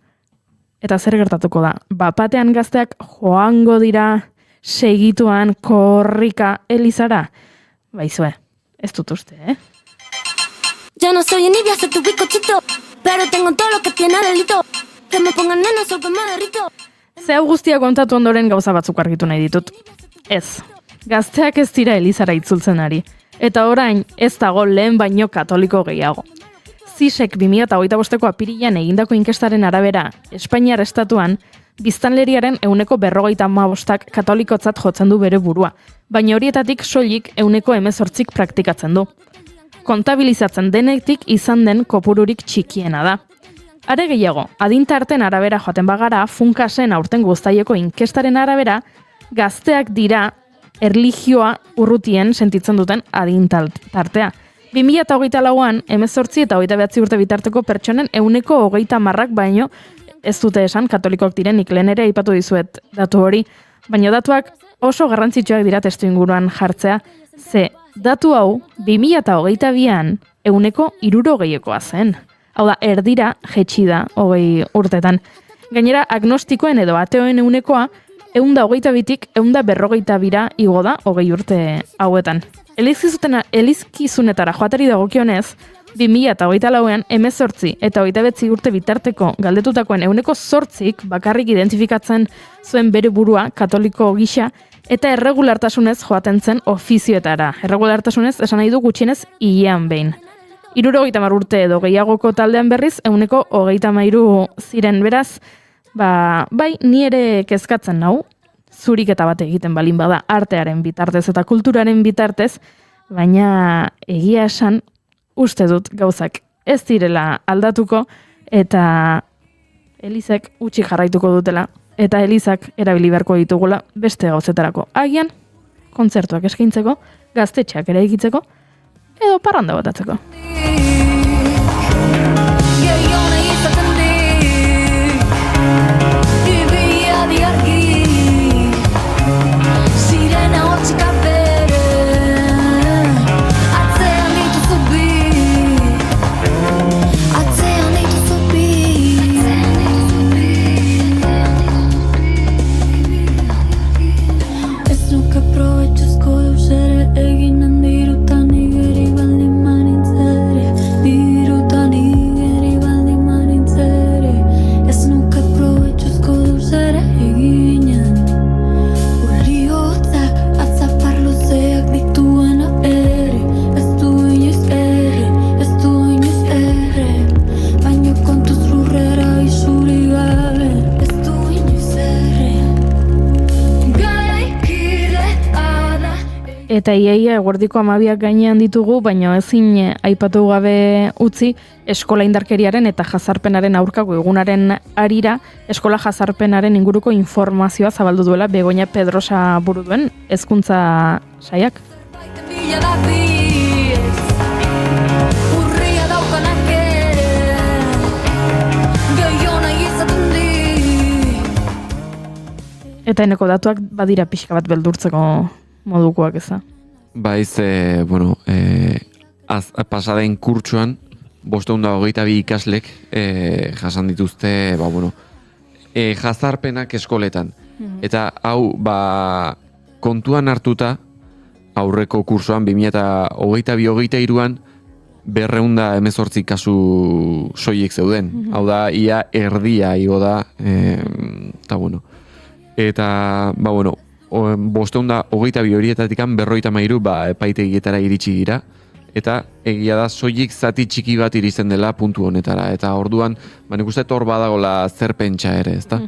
eta zer gertatuko da? Bapatean gazteak joango dira segituan korrika Elizara? Baizue, ez dut uste, Ya no soy envidia, soy tu bizcochito, pero tengo todo lo que tiene delito. Que me pongan nena, sol que me derrito. Ze hau guztia kontatu ondoren gauza batzuk argitu nahi ditut. Ez, gazteak ez dira Elizara itzultzen ari, eta orain ez dago lehen baino katoliko gehiago. CISek 2025ko apirilean egindako inkestaren arabera, Espainiar estatuan, biztanleriaren 45% katolikotzat jotzen du bere burua, baina horietatik soilik 18% praktikatzen du. Kontabilizatzen denetik izan den kopururik txikiena da. Are gehiago, adintarten arabera joaten bagara, Funkasen aurten guztaieko inkestaren arabera, gazteak dira erlijioa urrutien sentitzen duten adintartea. 2024an, 18 eta 29 urte bitarteko pertsonen 20% baino ez dute esan katolikok direnik, lehen ere aipatu dizuet datu hori, baina datuak oso garrantzitsuak dira testu inguruan jartzea, ze datu hau 2022an 60%koa zen. Hau da, erdira jetxi da 20 urtetan. Gainera, agnostikoen edo ateoen 100koa 122tik 152ra igo da 20 urte hauetan. Elizkizunetara joateri dagokionez, 2024an 18 eta 29 urte bitarteko galdetutakoen 8%ik bakarrik identifikatzen zuen bere burua katoliko gisa eta erregulartasunez joaten zen ofizioetara. Erregulartasunez esan nahi du gutxienez hilean behin. 70 urte edo gehiagoko taldean berriz 123 ziren, beraz, bai ni ere kezkatzen nau, zuriketa bat egiten balin bada artearen bitartez eta kulturaren bitartez, baina egia esan uste dut gauzak ez direla aldatuko eta Elizek utzi jarraituko dutela eta Elizak erabili beharko ditugula beste gauzetarako. Agian, kontzertuak eskaintzeko, gaztetxeak ere egitzeko, edo parranda botatzeko. Eta iaia eguerdiko 12ak gainean ditugu, baina ezin aipatu gabe utzi eskola indarkeriaren eta jazarpenaren aurkako egunaren arira, eskola jazarpenaren inguruko informazioa zabaldu duela Begoña Pedrosa buru duen hezkuntza saiak. Eta eneko datuak badira pixka bat beldurtzeko modukoak eza. Baiz, pasaden kurtsuan, 522 ikaslek jasan dituzte, jazarpenak eskoletan. Eta hau, kontuan hartuta, aurreko kursoan, 2022-2023an, 218 kasu soilik zeuden. Hau da, ia erdia igo da, eta, 522 horietatik 53 epaitegietara iritsi dira, eta egia da soilik zati txiki bat iristen dela puntu honetara, eta orduan, nik uste hor badagola zer pentsa ere, ezta?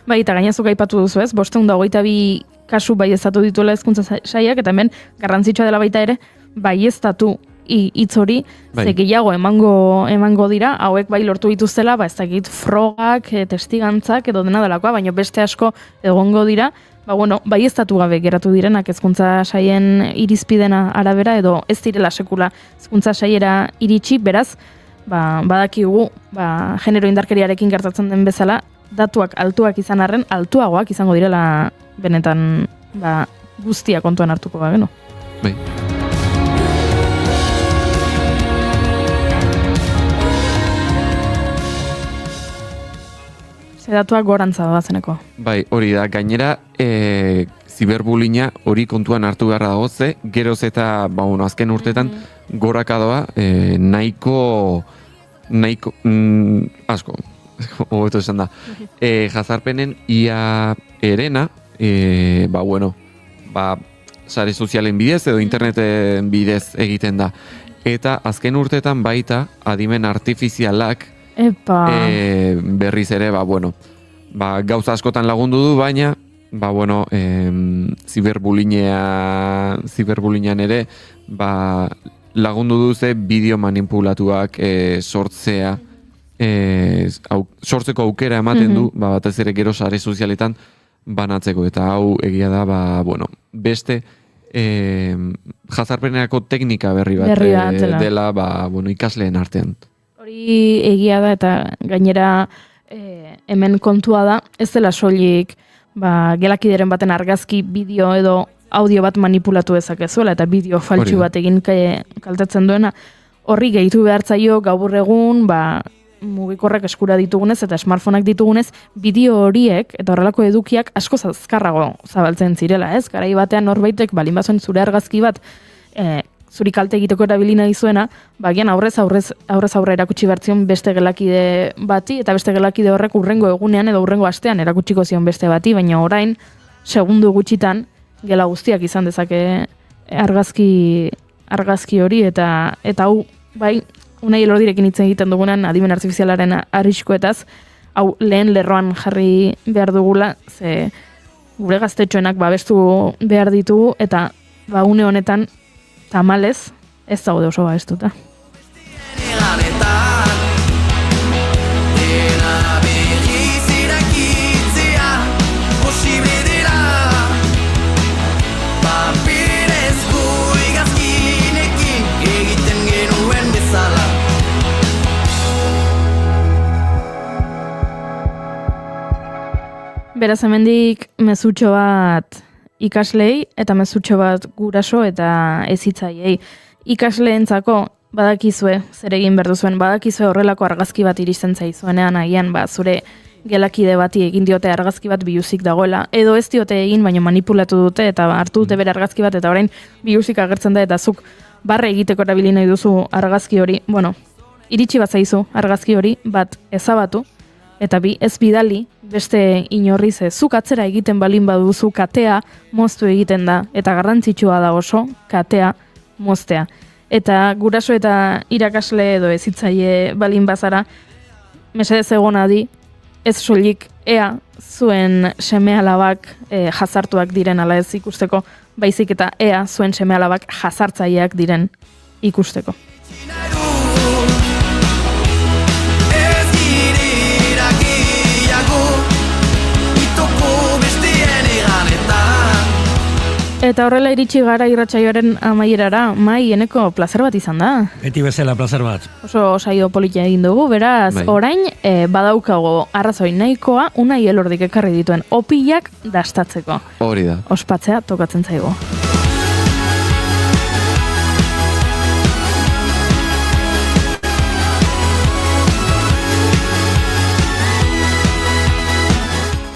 Bai, eta gainazuk aipatu duzu ez, 522 kasu baieztatu dituela hezkuntza saiak, eta hemen garrantzitsua dela baita ere, baieztatu hitz hori, ze gehiago emango dira, hauek bai lortu dituztela, ez dakit frogak, testigantzak, edo dena delakoa, baina beste asko egongo dira, baieztatu gabe geratu direnak hezkuntza saien irizpidena arabera, edo ez direla sekula hezkuntza saiera iritsi, beraz, badakigu, genero indarkeriarekin gertatzen den bezala, datuak altuak izan arren, altuagoak izango direla benetan guztia kontuan hartuko bagenu. Bai. Datuak gorantza doazeneko. Bai, hori da, gainera, ziberbullyinga hori kontuan hartu beharra dago ze, geroz eta, azken urtetan, gorakadoa nahiko asko, hobeto esan da. Jazarpenen ia erena, sare sozialen bidez edo interneten bidez egiten da. Eta azken urtetan baita adimen artifizialak berriz ere, gauza askotan lagundu du, baina, ziberbullyingean ere, lagundu du ze bideo manipulatuak sortzea, sortzeko aukera ematen du, batez ere gero sare sozialetan banatzeko, eta hau egia da, beste jazarpenerako teknika berri bat dela, ikasleen artean. Hori egia da, eta gainera hemen kontua da, ez dela soilik gelakideren baten argazki bideo edo audio bat manipulatu dezakezuela, eta bideo faltsu bat egin kaltetzen duena, horri gehitu behartzaio gaur egun, mugikorrak eskura ditugunez eta smartphoneak ditugunez, bideo horiek eta horrelako edukiak asko azkarrago zabaltzen zirela, ez? Garai batean norbaitek balin bazuen zure argazki bat zuri kalte egiteko erabili nahi zuena, bagian aurrez aurre erakutsi bertzion beste gelakide bati, eta beste gelakide horrek urrengo egunean edo urrengo astean erakutsiko zion beste bati, baina orain, segundu gutxitan, gela guztiak izan dezake argazki hori, eta hau, Unai Elordirekin hitz egiten dugunan adimen artifizialaren arriskoetaz, hau lehen lerroan jarri behar dugula, ze gure gaztetxoenak babestu behar ditugu, eta une honetan tamalez ez daude oso babestuta. Beraz, hemendik mezutxo bat ikaslei eta mezutxo bat guraso eta hezitzaileei. Ikasleentzako badakizue zer egin behar duzuen, badakizue horrelako argazki bat iristen zaizuenean agian zure gelakide bati egin diote argazki bat biluzik dagoela, edo ez diote egin baino manipulatu dute eta hartu dute bere argazki bat eta orain biluzik agertzen da eta zuk barre egiteko erabili nahi duzu argazki hori, iritsi bat zaizu argazki hori bat ezabatu, eta ez bidali beste inorri ze zuk atzera egiten balin baduzu katea moztu egiten da, eta garrantzitsua da oso katea moztea. Eta guraso eta irakasle edo hezitzaile balin bazara, mesedez egon adi, ez soilik ea zuen seme-alabak jazartuak diren ala ez ikusteko, baizik eta ea zuen seme-alabak jazartzaileak diren ikusteko. Eta horrela iritsi gara irratsaioaren amaierara, eneko plazer bat izan da. Beti bezala plazer bat. Oso saio politia egin dugu, beraz, orain badaukago arrazoi nahikoa Unai Elordik ekarri dituen opilak dastatzeko. Hori da. Ospatzea tokatzen zaigu.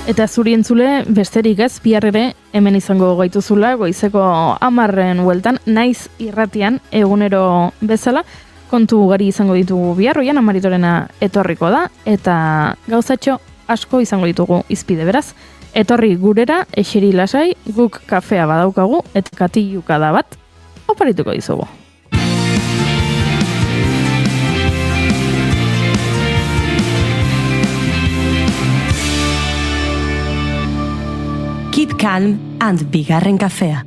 Eta zuri entzule, besterik ez, bihar ere hemen izango gaituzula, goizeko 10 bueltan, naiz irratian egunero bezala, kontu ugari izango ditugu bihar, oian Amaritorena etorriko da, eta gauzatxo asko izango ditugu izpide beraz. Etorri gurera, eseri lasai, guk kafea badaukagu, eta katiluka da bat, oparituko dizugu. Keep calm and bigarren kafea.